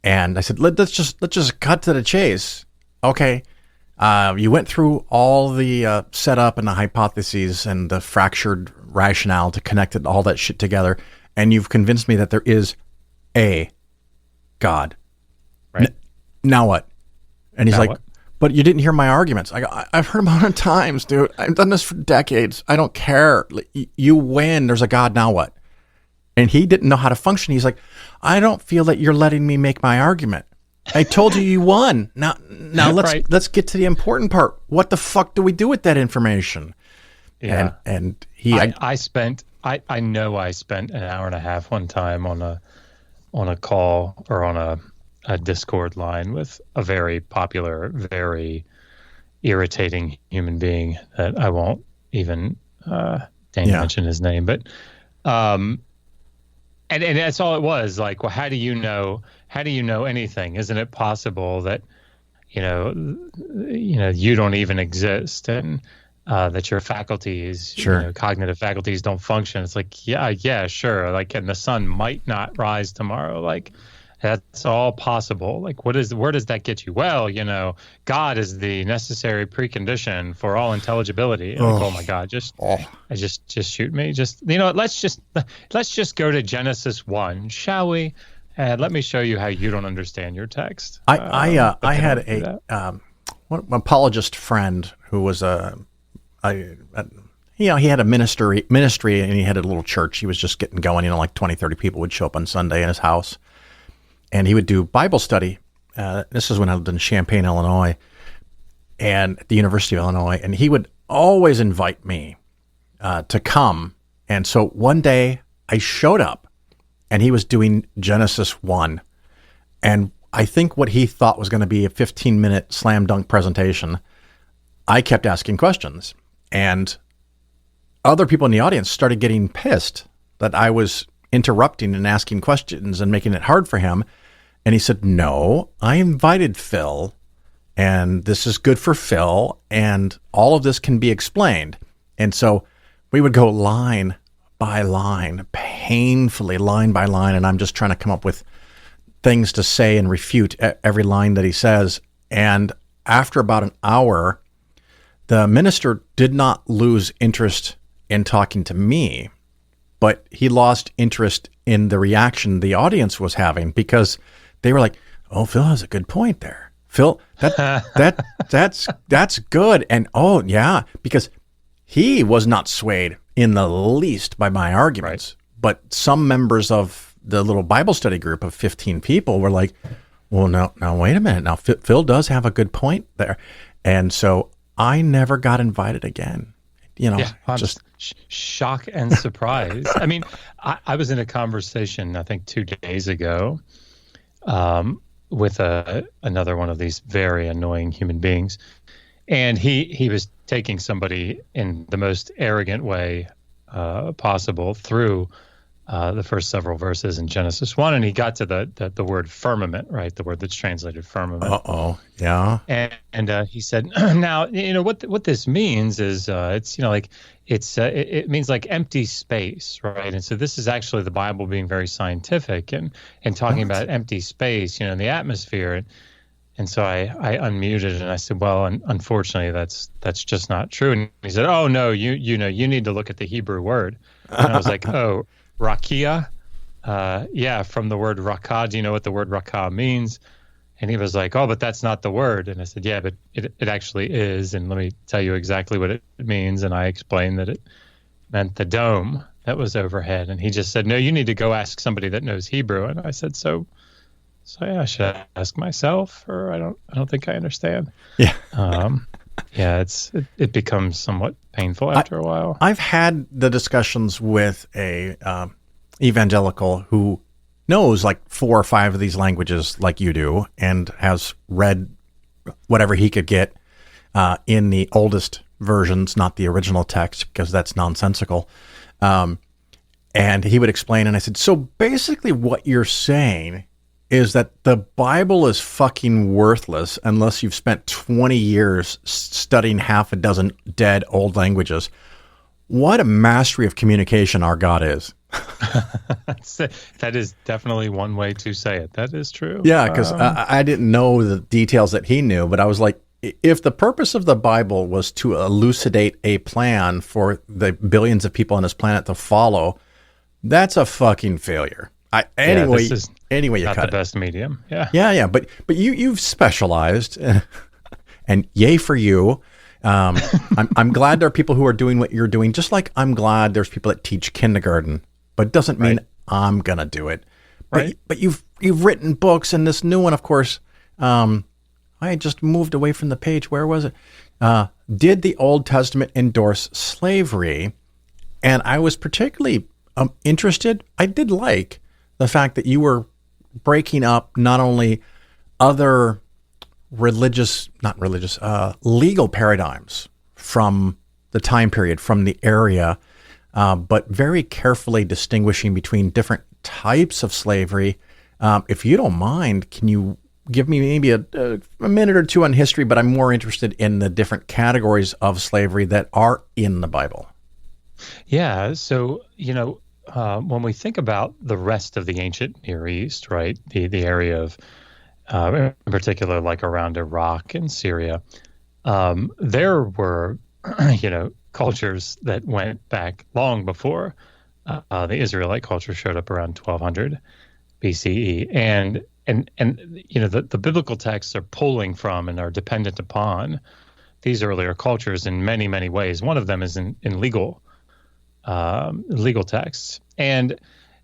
Speaker 2: And I said, let's just cut to the chase. Okay. You went through all the setup and the hypotheses and the fractured rationale to connect it, all that shit together. And you've convinced me that there is a God.
Speaker 5: Right.
Speaker 2: Now what? And he's like,
Speaker 5: what?
Speaker 2: But you didn't hear my arguments. I go, I've heard them 100 times, dude. I've done this for decades. I don't care. You win. There's a God. Now what? And he didn't know how to function. He's like, I don't feel that you're letting me make my argument. I told you won. Now let's get to the important part. What the fuck do we do with that information?
Speaker 5: Yeah.
Speaker 2: And
Speaker 5: I spent an hour and a half one time on a call or on a Discord line with a very popular, very irritating human being that I won't even mention his name, but And that's all it was. Like, well, how do you know anything? Isn't it possible that, you don't even exist and that your faculties, cognitive faculties don't function? It's like, yeah, sure. Like, and the sun might not rise tomorrow. Like, that's all possible. Like, where does that get you? Well, God is the necessary precondition for all intelligibility. And like, oh my God, just shoot me. Just, let's just go to Genesis 1, shall we? And let me show you how you don't understand your text.
Speaker 2: I had an apologist friend who was he had a ministry and he had a little church. He was just getting going, like 20, 30 people would show up on Sunday in his house. And he would do Bible study. This is when I lived in Champaign, Illinois, and at the University of Illinois. And he would always invite me to come. And so one day I showed up, and he was doing Genesis 1. And I think what he thought was going to be a 15-minute slam dunk presentation, I kept asking questions. And other people in the audience started getting pissed that I was interrupting and asking questions and making it hard for him. And he said, no, I invited Phil, and this is good for Phil, and all of this can be explained. And so we would go line by line, painfully line by line, and I'm just trying to come up with things to say and refute every line that he says. And after about an hour, the minister did not lose interest in talking to me, but he lost interest in the reaction the audience was having, because they were like, "Oh, Phil has a good point there. Phil, that's good." And oh yeah, because he was not swayed in the least by my arguments. Right. But some members of the little Bible study group of 15 people were like, "Well, no, wait a minute. Now Phil does have a good point there." And so I never got invited again.
Speaker 5: I'm just shock and surprise. I mean, I was in a conversation, I think 2 days ago, with another one of these very annoying human beings, and he was taking somebody in the most arrogant way possible through the first several verses in Genesis 1, and he got to the word firmament, right? The word that's translated firmament.
Speaker 2: Yeah.
Speaker 5: And he said, now, what this means is it means like empty space, right? And so this is actually the Bible being very scientific and talking about empty space, in the atmosphere. And so I unmuted and I said, well, unfortunately, that's just not true. And he said, oh no, you need to look at the Hebrew word. And I was like, oh, rakia, from the word rakah. Do you know what the word rakah means? And he was like, oh, but that's not the word. And I said, yeah, but it actually is. And let me tell you exactly what it means. And I explained that it meant the dome that was overhead. And he just said, no, you need to go ask somebody that knows Hebrew. And I said, so yeah, I should ask myself, or I don't think I understand.
Speaker 2: Yeah.
Speaker 5: It becomes somewhat painful after a while.
Speaker 2: I've had the discussions with a evangelical who knows like 4 or 5 of these languages like you do, and has read whatever he could get in the oldest versions, not the original text, because that's nonsensical. And he would explain, and I said, so basically what you're saying is that the Bible is fucking worthless unless you've spent 20 years studying half a dozen dead old languages. What a mastery of communication our God is.
Speaker 5: That is definitely one way to say it. That is true.
Speaker 2: Yeah, because I didn't know the details that he knew, but I was like, if the purpose of the Bible was to elucidate a plan for the billions of people on this planet to follow, that's a fucking failure. Anyway, you
Speaker 5: not
Speaker 2: cut
Speaker 5: the best medium.
Speaker 2: Yeah. But you've specialized, and yay for you. I'm glad there are people who are doing what you're doing. Just like I'm glad there's people that teach kindergarten, but it doesn't mean I'm gonna do it.
Speaker 5: Right.
Speaker 2: But you've written books, and this new one, of course. I just moved away from the page. Where was it? Did the Old Testament endorse slavery? And I was particularly interested. I did like the fact that you were breaking up not only other legal paradigms from the time period, from the area, but very carefully distinguishing between different types of slavery. If you don't mind, can you give me maybe a minute or two on history? But I'm more interested in the different categories of slavery that are in the Bible.
Speaker 5: Yeah. So, when we think about the rest of the ancient Near East, right, the area of, in particular, like around Iraq and Syria, there were, cultures that went back long before the Israelite culture showed up around 1200 BCE. And the biblical texts are pulling from and are dependent upon these earlier cultures in many, many ways. One of them is in legal texts. And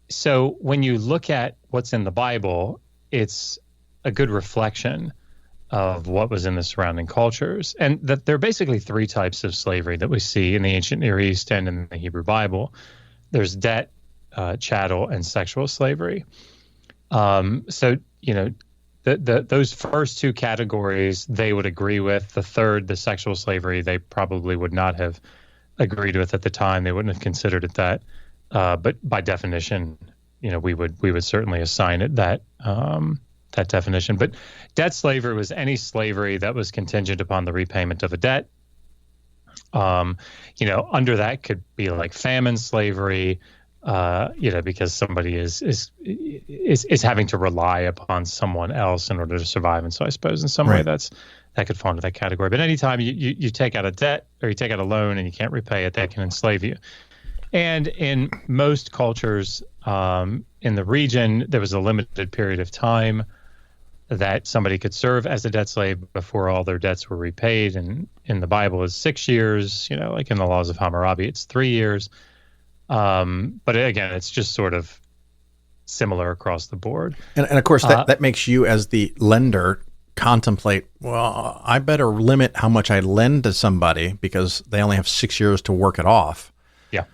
Speaker 5: so when you look at what's in the Bible, it's a good reflection of what was in the surrounding cultures. And that there are basically 3 types of slavery that we see in the ancient Near East and in the Hebrew Bible. There's debt, chattel, and sexual slavery. Those first 2 categories they would agree with. The third, the sexual slavery, they probably would not have agreed with at the time. They wouldn't have considered it that. But by definition, we would certainly assign it that definition. But debt slavery was any slavery that was contingent upon the repayment of a debt. Under that could be like famine slavery, because somebody is having to rely upon someone else in order to survive. And so I suppose in some way that could fall into that category. But anytime you take out a debt or you take out a loan and you can't repay it, that can enslave you. And in most cultures in the region, there was a limited period of time that somebody could serve as a debt slave before all their debts were repaid. And in the Bible is 6 years, like in the laws of Hammurabi, it's 3 years. But again, it's just sort of similar across the board.
Speaker 2: And of course, that makes you as the lender contemplate, well, I better limit how much I lend to somebody because they only have 6 years to work it off.
Speaker 5: Yeah.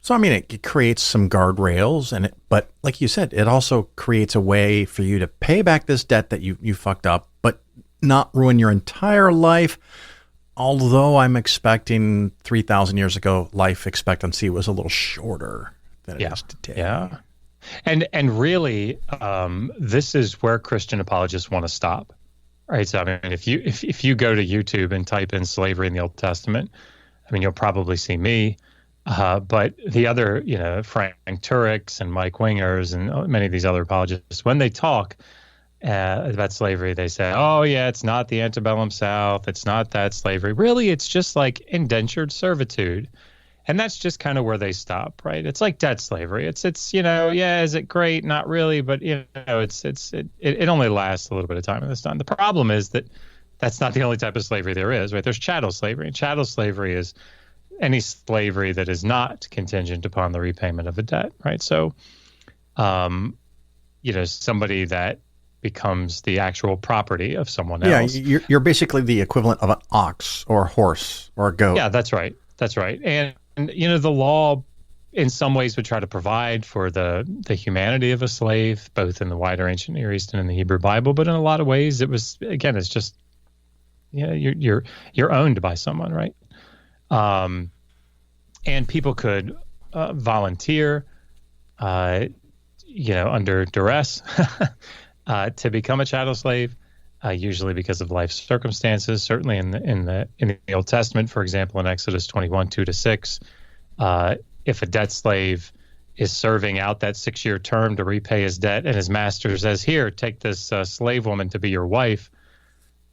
Speaker 2: So, I mean, it creates some guardrails, but like you said, it also creates a way for you to pay back this debt that you fucked up, but not ruin your entire life. Although I'm expecting 3,000 years ago, life expectancy was a little shorter than it is today.
Speaker 5: Yeah. And really, this is where Christian apologists want to stop, right? So, I mean, if you go to YouTube and type in slavery in the Old Testament, I mean, you'll probably see me. But the other, Frank Tureks and Mike Wingers and many of these other apologists, when they talk about slavery, they say, oh, yeah, it's not the antebellum South. It's not that slavery. Really, it's just like indentured servitude. And that's just kind of where they stop, right? It's like debt slavery. It's is it great? Not really, but, it only lasts a little bit of time and it's done. The problem is that that's not the only type of slavery there is, right? There's chattel slavery. And chattel slavery is any slavery that is not contingent upon the repayment of a debt, right? So, somebody that becomes the actual property of someone else.
Speaker 2: Yeah, you're basically the equivalent of an ox or a horse or a goat.
Speaker 5: Yeah, that's right. That's right. And the law in some ways would try to provide for the humanity of a slave, both in the wider ancient Near East and in the Hebrew Bible. But in a lot of ways, it was, again, it's just, you're owned by someone, right? And people could volunteer, under duress to become a chattel slave, usually because of life circumstances. Certainly in the Old Testament, for example, in Exodus 21, 2-6, if a debt slave is serving out that 6-year term to repay his debt, and his master says, "Here, take this slave woman to be your wife,"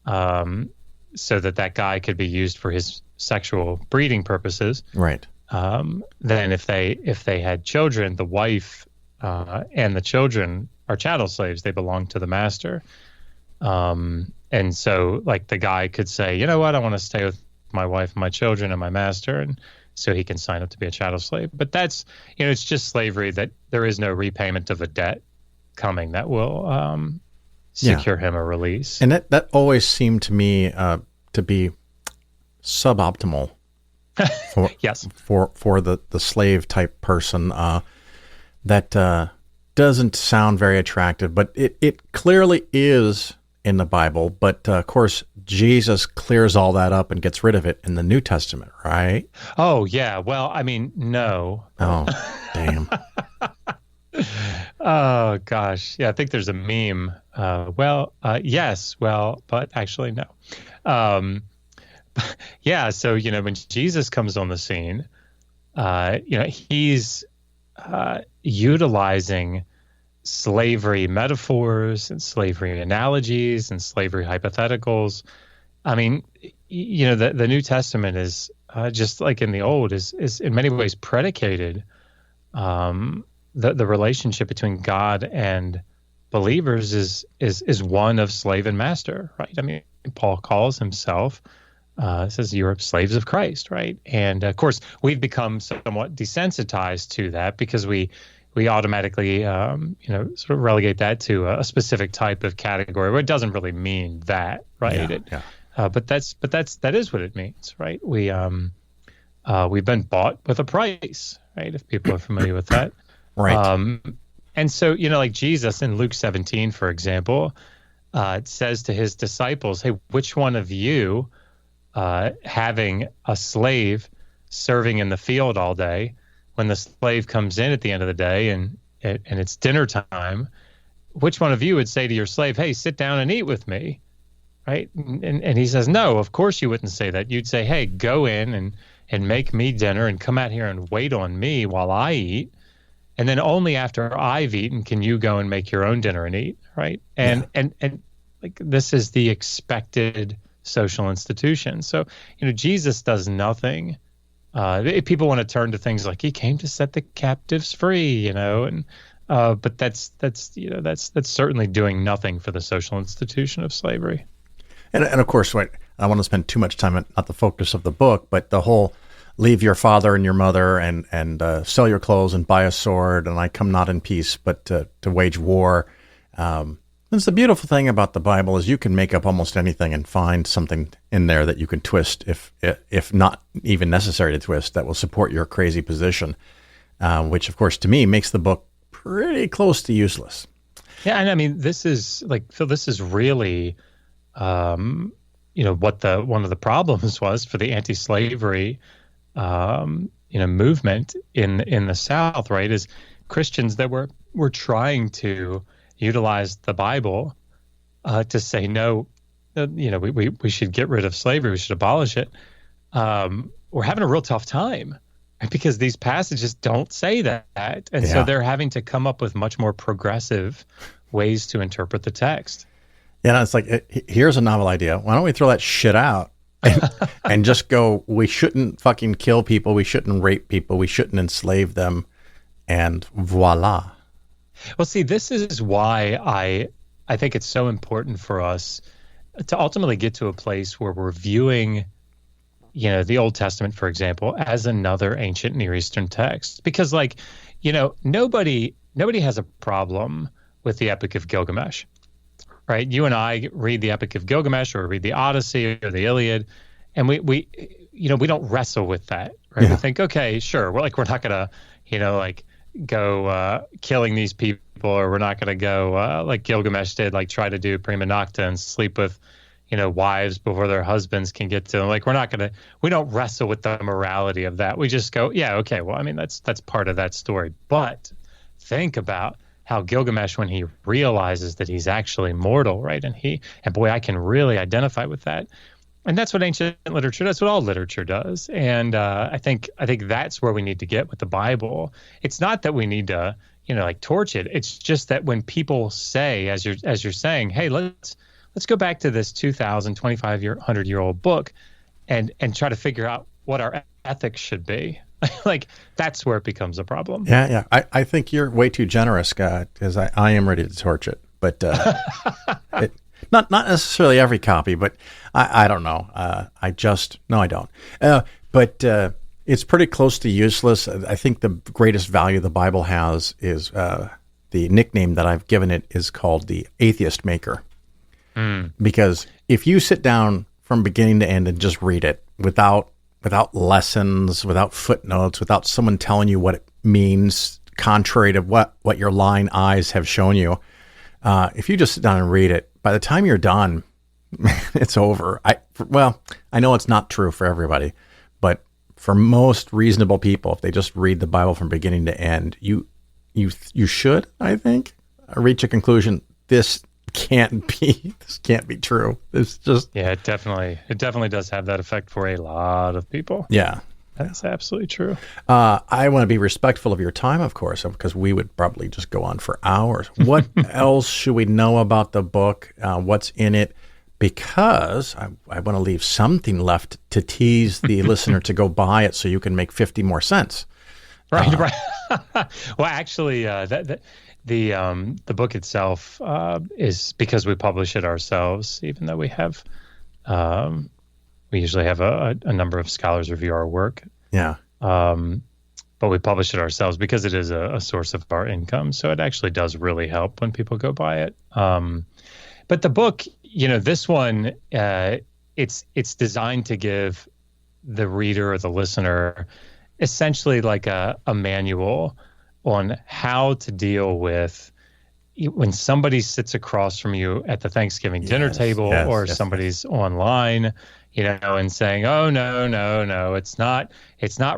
Speaker 5: so that guy could be used for his sexual breeding purposes.
Speaker 2: Right.
Speaker 5: Then if they had children, the wife and the children are chattel slaves. They belong to the master. And so like the guy could say, you know what, I want to stay with my wife and my children and my master. And so he can sign up to be a chattel slave. But that's, it's just slavery that there is no repayment of a debt coming that will secure him a release.
Speaker 2: And that always seemed to me to be suboptimal for,
Speaker 5: yes,
Speaker 2: for the slave type person. That doesn't sound very attractive, but it clearly is in the Bible. But of course, Jesus clears all that up and gets rid of it in the New Testament, right?
Speaker 5: Oh, yeah. Well, I mean, no.
Speaker 2: Oh, damn.
Speaker 5: Oh, gosh. Yeah, I think there's a meme. Yes, but actually, no. Yeah, so, when Jesus comes on the scene, he's utilizing slavery metaphors and slavery analogies and slavery hypotheticals. I mean, the New Testament is just like in the Old is in many ways predicated. The relationship between God and believers is one of slave and master, right? I mean, Paul calls himself says you're slaves of Christ, right? And of course, we've become somewhat desensitized to that because we automatically, sort of relegate that to a specific type of category where it doesn't really mean that, right? But that is what it means, right? We've been bought with a price, right? If people are familiar with that,
Speaker 2: right?
Speaker 5: And so, like Jesus in Luke 17, for example, it says to his disciples, "Hey, which one of you?" Having a slave serving in the field all day, when the slave comes in at the end of the day and it's dinner time, which one of you would say to your slave, "Hey, sit down and eat with me," right? And he says, "No, of course you wouldn't say that. You'd say, 'Hey, go in and make me dinner and come out here and wait on me while I eat. And then only after I've eaten can you go and make your own dinner and eat, right? And like this is the expected social institution. So, Jesus does nothing. People want to turn to things like he came to set the captives free, and but that's certainly doing nothing for the social institution of slavery.
Speaker 2: And of course, I don't want to spend too much time on not the focus of the book, but the whole leave your father and your mother and sell your clothes and buy a sword, and I come not in peace, but to wage war. That's the beautiful thing about the Bible is you can make up almost anything and find something in there that you can twist, if not even necessary to twist, that will support your crazy position, which, of course, to me makes the book pretty close to useless.
Speaker 5: Yeah, and I mean, this is like, Phil, this is really, what one of the problems was for the anti-slavery, movement in the South, right? Is Christians that were trying to utilize the Bible to say no, we should get rid of slavery, we should abolish it. We're having a real tough time, right? Because these passages don't say that, and so they're having to come up with much more progressive ways to interpret the text.
Speaker 2: Yeah, it's like, here's a novel idea. Why don't we throw that shit out and just go, we shouldn't fucking kill people, we shouldn't rape people, we shouldn't enslave them, and voila.
Speaker 5: Well, see, this is why I think it's so important for us to ultimately get to a place where we're viewing, the Old Testament, for example, as another ancient Near Eastern text. Because, nobody has a problem with the Epic of Gilgamesh. Right, you and I read the Epic of Gilgamesh or read the Odyssey or the Iliad, and we don't wrestle with that. Right, we think, okay, sure, we're not gonna, go killing these people, or we're not gonna go like Gilgamesh did, like try to do prima nocta and sleep with, wives before their husbands can get to them. Like we don't wrestle with the morality of that. We just go, yeah, okay, well, I mean that's part of that story. But think about how Gilgamesh, when he realizes that he's actually mortal, right? And boy, I can really identify with that. And that's what ancient literature does, what all literature does. And I think that's where we need to get with the Bible. It's not that we need to, torch it. It's just that when people say, as you're saying, hey, let's go back to this 2,500-year-old book and try to figure out what our ethics should be. Like, that's where it becomes a problem.
Speaker 2: Yeah. I think you're way too generous, Scott, because I am ready to torch it. But not necessarily every copy, but I don't know. I don't. But it's pretty close to useless. I think the greatest value the Bible has is the nickname that I've given it is called the Atheist Maker. Because if you sit down from beginning to end and just read it without lessons, without footnotes, without someone telling you what it means, contrary to what your lying eyes have shown you. If you just sit down and read it, by the time you're done, it's over. I know it's not true for everybody, but for most reasonable people, if they just read the Bible from beginning to end, you should, I think, reach a conclusion. This can't be true. It's just
Speaker 5: it definitely does have that effect for a lot of people.
Speaker 2: Yeah,
Speaker 5: that's absolutely true.
Speaker 2: I want to be respectful of your time, of course, because we would probably just go on for hours. What else should we know about the book? What's in it? Because I want to leave something left to tease the listener to go buy it so you can make 50 more cents.
Speaker 5: Right. Well, actually, the book itself is, because we publish it ourselves, even though we usually have a number of scholars review our work.
Speaker 2: Yeah.
Speaker 5: But we publish it ourselves because it is a source of our income. So it actually does really help when people go buy it. But the book, this one, it's designed to give the reader or the listener essentially like a manual on how to deal with when somebody sits across from you at the Thanksgiving dinner table, or somebody's online, and saying, "Oh no, it's not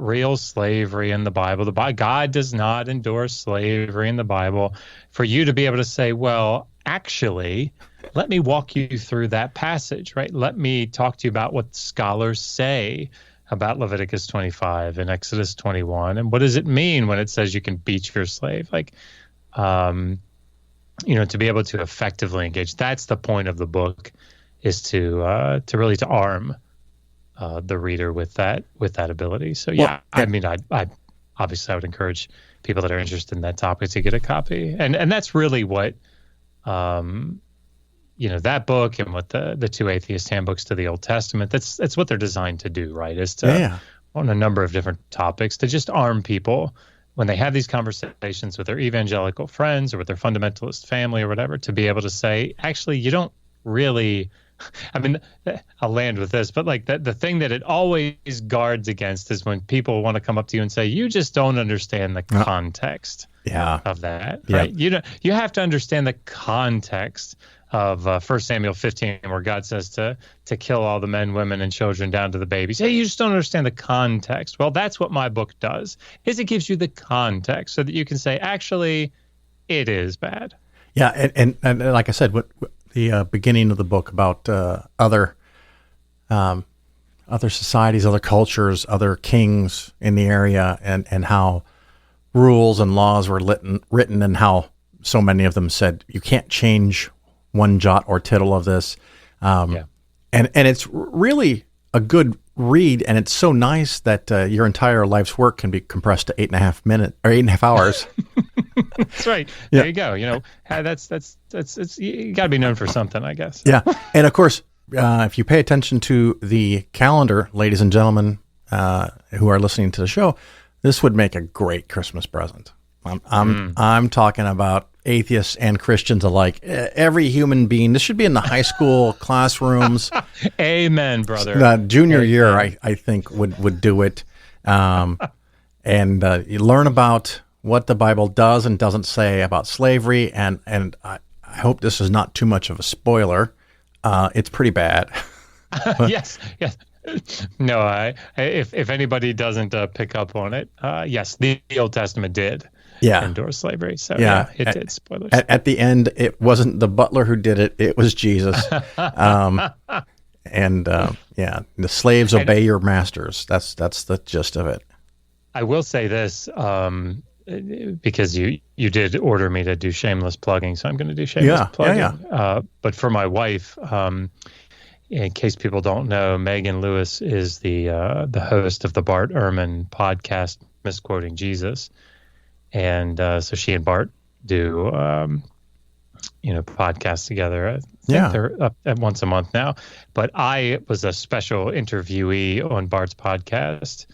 Speaker 5: real slavery in the Bible. God does not endorse slavery in the Bible." For you to be able to say, "Well, actually, let me walk you through that passage, right? Let me talk to you about what scholars say about Leviticus 25 and Exodus 21, and what does it mean when it says you can beat your slave? Like, to be able to effectively engage. That's the point of the book, is to really to arm the reader with that ability. So yeah, I mean, I obviously I would encourage people that are interested in that topic to get a copy, and that's really what that book and what the two atheist handbooks to the Old Testament. That's what they're designed to do, right? Is to on a number of different topics to just arm people when they have these conversations with their evangelical friends or with their fundamentalist family or whatever, to be able to say, actually, you don't really. I mean, I'll land with this, but like the thing that it always guards against is when people want to come up to you and say, you just don't understand the context of that. Right? You have to understand the context of 1 Samuel 15, where God says to kill all the men, women, and children down to the babies. Hey, you just don't understand the context. Well, that's what my book does, is it gives you the context so that you can say, actually, it is bad.
Speaker 2: Yeah, and like I said, what the beginning of the book about other societies, other cultures, other kings in the area, and how rules and laws were written, and how so many of them said you can't change one jot or tittle of this. And it's really a good read, and it's so nice that your entire life's work can be compressed to 8.5 hours.
Speaker 5: That's right. There you go. That's you got to be known for something, I guess.
Speaker 2: Yeah, and of course, if you pay attention to the calendar, ladies and gentlemen who are listening to the show, this would make a great Christmas present. I'm talking about atheists and Christians alike. Every human being. This should be in the high school classrooms.
Speaker 5: Amen, brother.
Speaker 2: Junior year, I think would do it, and you learn about what the Bible does and doesn't say about slavery, and I hope this is not too much of a spoiler. It's pretty bad.
Speaker 5: Yes. No, if anybody doesn't pick up on it, yes, the Old Testament did endorse slavery. So it did. Spoilers.
Speaker 2: At the end, it wasn't the butler who did it; it was Jesus. The slaves obey your masters. That's the gist of it.
Speaker 5: I will say this, because you did order me to do shameless plugging, so I'm going to do shameless plugging. But for my wife, in case people don't know, Megan Lewis is the host of the Bart Ehrman podcast, Misquoting Jesus, and so she and Bart do podcasts together. I think they're up at once a month now. But I was a special interviewee on Bart's podcast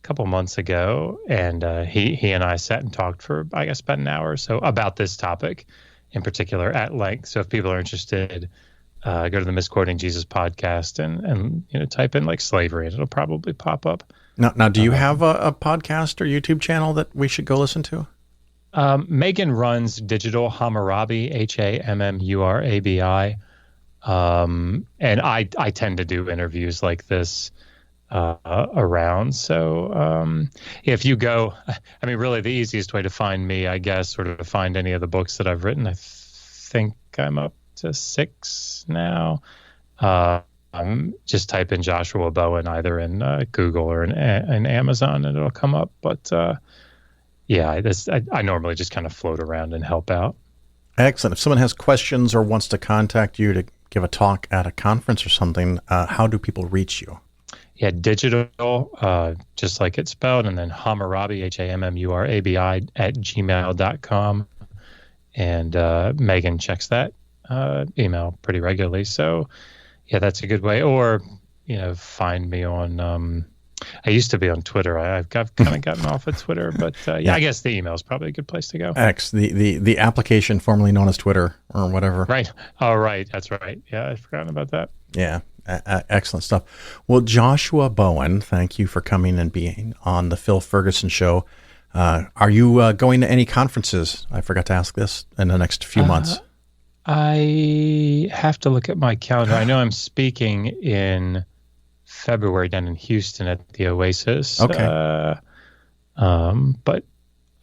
Speaker 5: couple months ago, and he and I sat and talked for, I guess, about an hour or so about this topic in particular at length. So if people are interested, go to the Misquoting Jesus podcast and type in like slavery, and it'll probably pop up.
Speaker 2: Now, do you have a podcast or YouTube channel that we should go listen to?
Speaker 5: Megan runs Digital Hammurabi, Hammurabi, and I tend to do interviews like this around. So if you go, I mean, really the easiest way to find me, I guess, sort of to find any of the books that I've written, I think I'm up to 6 now. Just type in Joshua Bowen either in Google or in Amazon, and it'll come up. But I normally just kind of float around and help out.
Speaker 2: Excellent. If someone has questions or wants to contact you to give a talk at a conference or something, how do people reach you?
Speaker 5: Yeah, digital, just like it's spelled, and then Hammurabi, Hammurabi @gmail.com. And Megan checks that email pretty regularly. So, yeah, that's a good way. Or, find me on, I used to be on Twitter. I've kind of gotten off of Twitter, but I guess the email is probably a good place to go.
Speaker 2: X, the application formerly known as Twitter or whatever.
Speaker 5: Right. Oh, right. That's right. Yeah, I'd forgotten about that.
Speaker 2: Yeah. Excellent stuff. Well, Joshua Bowen, thank you for coming and being on the Phil Ferguson Show. Are you going to any conferences? I forgot to ask this in the next few months.
Speaker 5: I have to look at my calendar. I know I'm speaking in February down in Houston at the Oasis.
Speaker 2: Okay.
Speaker 5: But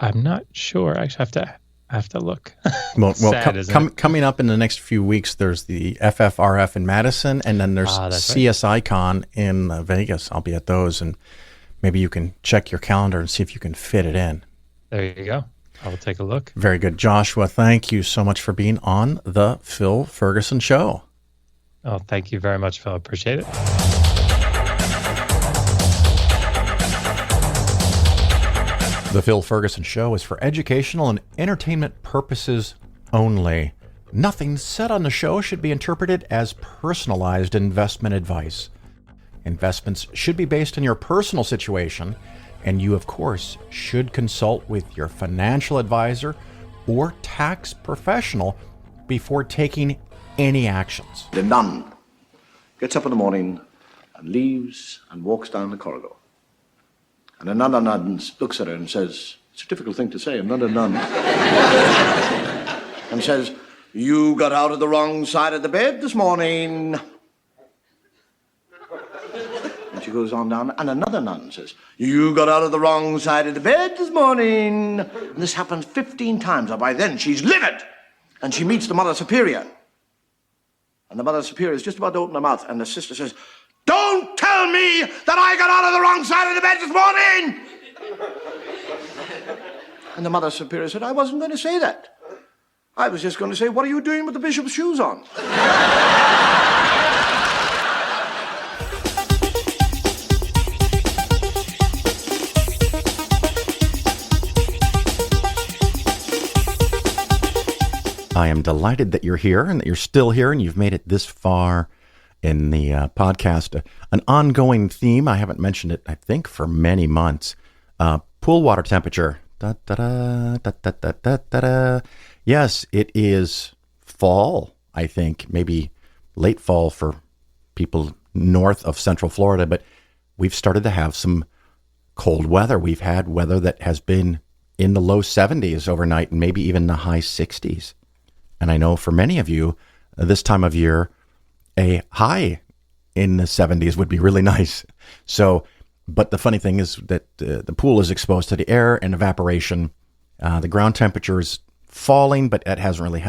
Speaker 5: I'm not sure. Actually, I I have to look.
Speaker 2: Well,
Speaker 5: Sad, isn't it?
Speaker 2: coming up in the next few weeks, there's the FFRF in Madison, and then there's
Speaker 5: That's right.
Speaker 2: CSICon in Vegas. I'll be at those, and maybe you can check your calendar and see if you can fit it in.
Speaker 5: There you go. I will take a look.
Speaker 2: Very good. Joshua, thank you so much for being on the Phil Ferguson Show.
Speaker 5: Oh, thank you very much, Phil. Appreciate it.
Speaker 2: The Phil Ferguson Show is for educational and entertainment purposes only. Nothing said on the show should be interpreted as personalized investment advice. Investments should be based on your personal situation, and you, of course, should consult with your financial advisor or tax professional before taking any actions.
Speaker 6: The nun gets up in the morning and leaves and walks down the corridor. And another nun looks at her and says, it's a difficult thing to say, another nun, and says, you got out of the wrong side of the bed this morning. And she goes on down, and another nun says, you got out of the wrong side of the bed this morning. And this happens 15 times, and by then she's livid. And she meets the Mother Superior. And the Mother Superior is just about to open her mouth, and the sister says, don't tell me that I got out of the wrong side of the bed this morning! And the Mother Superior said, I wasn't going to say that. I was just going to say, what are you doing with the bishop's shoes on?
Speaker 2: I am delighted that you're here and that you're still here and you've made it this far in the podcast. An ongoing theme, I haven't mentioned it, I think, for many months. Pool water temperature. Da, da, da, da, da, da, da, da, da. Yes, it is fall, I think, maybe late fall for people north of Central Florida, but we've started to have some cold weather. We've had weather that has been in the low 70s overnight and maybe even the high 60s. And I know for many of you, this time of year, a high in the 70s would be really nice. So, but the funny thing is that the pool is exposed to the air and evaporation. The ground temperature is falling, but it hasn't really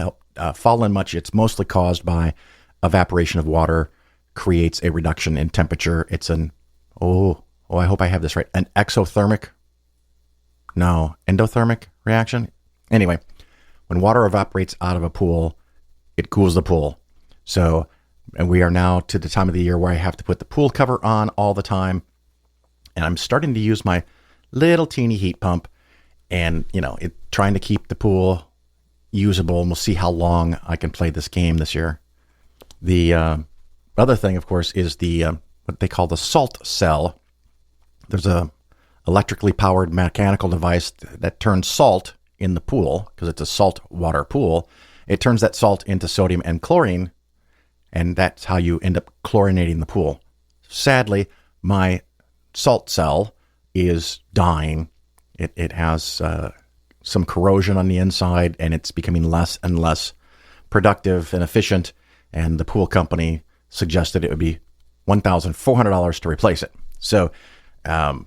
Speaker 2: fallen much. It's mostly caused by evaporation of water, creates a reduction in temperature. It's I hope I have this right. An endothermic reaction. Anyway, when water evaporates out of a pool, it cools the pool. So, and we are now to the time of the year where I have to put the pool cover on all the time. And I'm starting to use my little teeny heat pump and, trying to keep the pool usable. And we'll see how long I can play this game this year. The other thing, of course, is what they call the salt cell. There's a electrically powered mechanical device that turns salt in the pool, because it's a salt water pool. It turns that salt into sodium and chlorine, and that's how you end up chlorinating the pool. Sadly, my salt cell is dying. It has some corrosion on the inside, and it's becoming less and less productive and efficient, and the pool company suggested it would be $1,400 to replace it. So I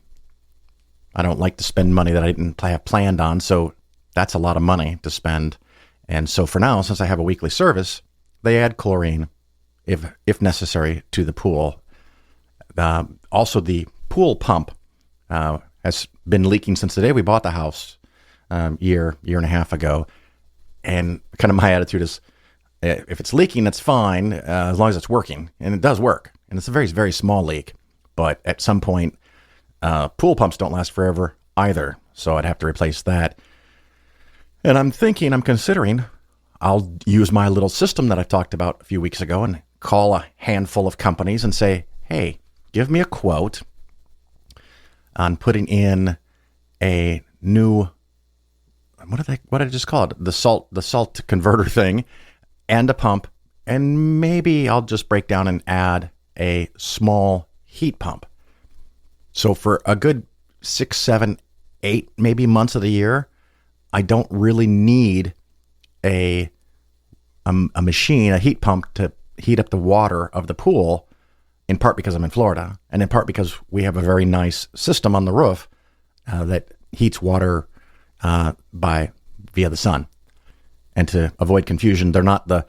Speaker 2: don't like to spend money that I didn't have planned on, so that's a lot of money to spend. And so for now, since I have a weekly service, they add chlorine, if necessary, to the pool. Also, the pool pump has been leaking since the day we bought the house, year and a half ago. And kind of my attitude is, if it's leaking, that's fine, as long as it's working. And it does work. And it's a very, very small leak. But at some point, pool pumps don't last forever either. So I'd have to replace that. And I'm considering, I'll use my little system that I talked about a few weeks ago and call a handful of companies and say, hey, give me a quote on putting in a new, what did I just call it? The salt converter thing and a pump. And maybe I'll just break down and add a small heat pump. So for a good 6, 7, 8, maybe months of the year, I don't really need a machine, a heat pump to heat up the water of the pool, in part because I'm in Florida, and in part because we have a very nice system on the roof that heats water via the sun. And to avoid confusion, they're not the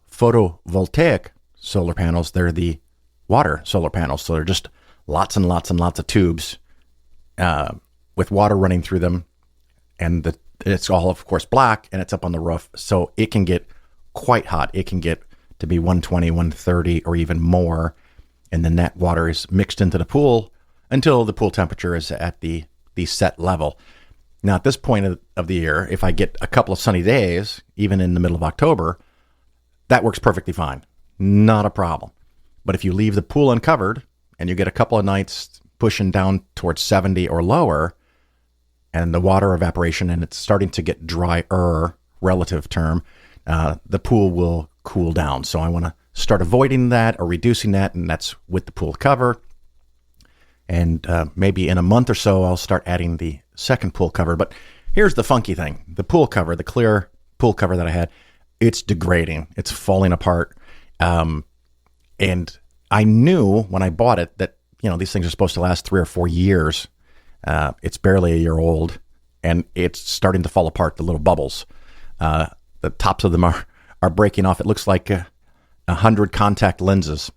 Speaker 2: photovoltaic solar panels. They're the water solar panels. So they're just lots and lots and lots of tubes with water running through them. And it's all, of course, black, and it's up on the roof. So it can get quite hot. It can get to be 120, 130, or even more. And then that water is mixed into the pool until the pool temperature is at the set level. Now, at this point of the year, if I get a couple of sunny days, even in the middle of October, that works perfectly fine. Not a problem. But if you leave the pool uncovered and you get a couple of nights pushing down towards 70 or lower, and the water evaporation and it's starting to get drier, relative term, the pool will cool down. So I want to start avoiding that or reducing that, and that's with the pool cover. And maybe in a month or so, I'll start adding the second pool cover. But here's the funky thing. The pool cover, the clear pool cover that I had, it's degrading. It's falling apart. And I knew when I bought it that, these things are supposed to last 3 or 4 years. It's barely a year old, and it's starting to fall apart, the little bubbles. The tops of them are breaking off. It looks like 100 contact lenses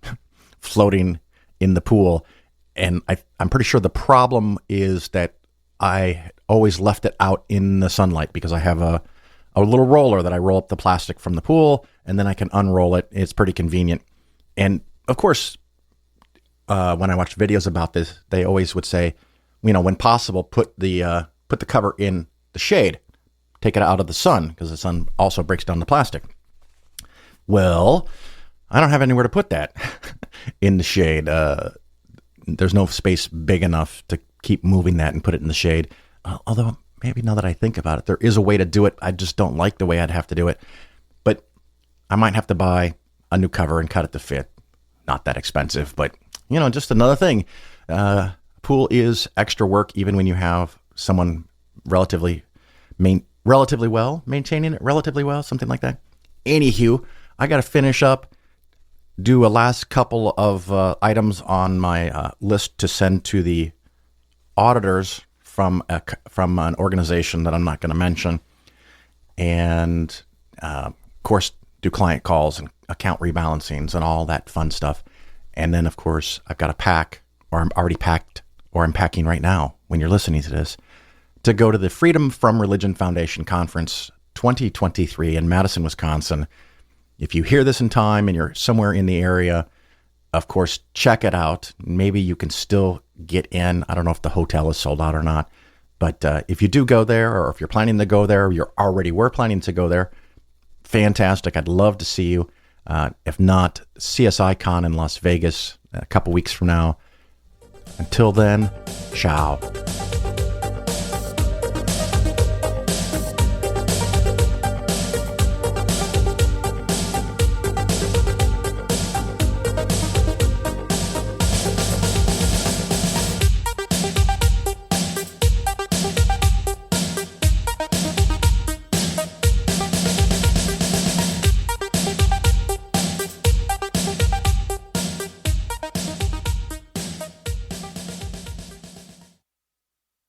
Speaker 2: floating in the pool. And I'm pretty sure the problem is that I always left it out in the sunlight because I have a little roller that I roll up the plastic from the pool, and then I can unroll it. It's pretty convenient. And of course, when I watched videos about this, they always would say, when possible, put the cover in the shade, take it out of the sun, because the sun also breaks down the plastic. Well, I don't have anywhere to put that in the shade. There's no space big enough to keep moving that and put it in the shade. Although maybe now that I think about it, there is a way to do it. I just don't like the way I'd have to do it. But I might have to buy a new cover and cut it to fit. Not that expensive, but just another thing. Pool is extra work, even when you have someone relatively well, maintaining it relatively well, something like that. Anywho, I got to finish up, do a last couple of items on my list to send to the auditors from an organization that I'm not going to mention, and of course do client calls and account rebalancings and all that fun stuff. And then, of course, I've got to pack, or I'm already packed, or I'm packing right now when you're listening to this, to go to the Freedom from Religion Foundation Conference 2023 in Madison, Wisconsin. If you hear this in time and you're somewhere in the area, of course, check it out. Maybe you can still get in. I don't know if the hotel is sold out or not. But if you do go there, or if you're planning to go there, or you already were planning to go there, fantastic. I'd love to see you. If not, CSI Con in Las Vegas a couple weeks from now. Until then, ciao.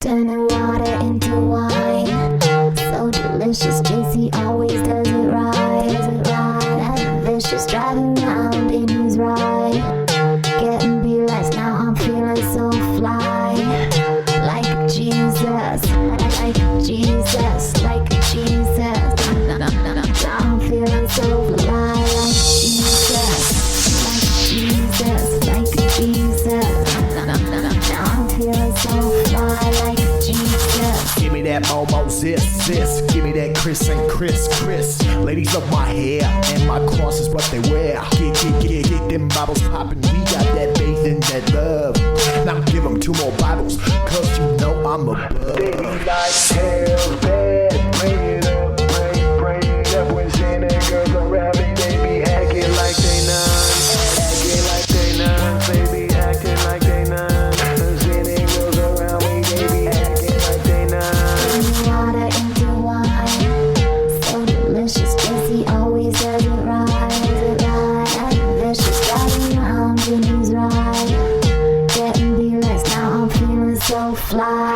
Speaker 7: Turning water into wine, so delicious. JC always does it right. That vicious, driving around in his ride, getting BS. Now I'm feeling so fly, like Jesus, like Jesus, like Jesus. Now I'm feeling so fly, like Jesus, like Jesus. Now I'm feeling so fly, like Jesus.
Speaker 8: Give me that Momo sis. Give me that Chris and Chris. Ladies love my hair and my cross is what they wear. Get them Bibles poppin'. We got that faith and that love. Now give them 2 more Bibles, cause you know I'm above. Baby like hell bad. Bring it up, bring it up. When seeing that girls around me, they be acting like they none. Acting like they none, baby, acting like they none.
Speaker 7: So fly,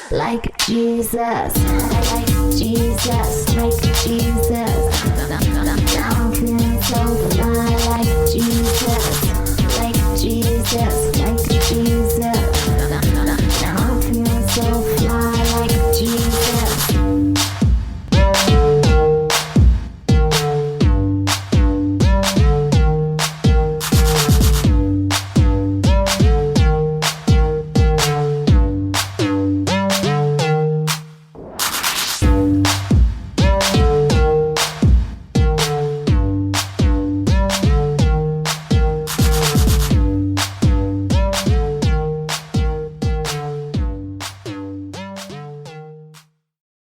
Speaker 7: like Jesus, like Jesus, like Jesus. Now I'm feeling so fly.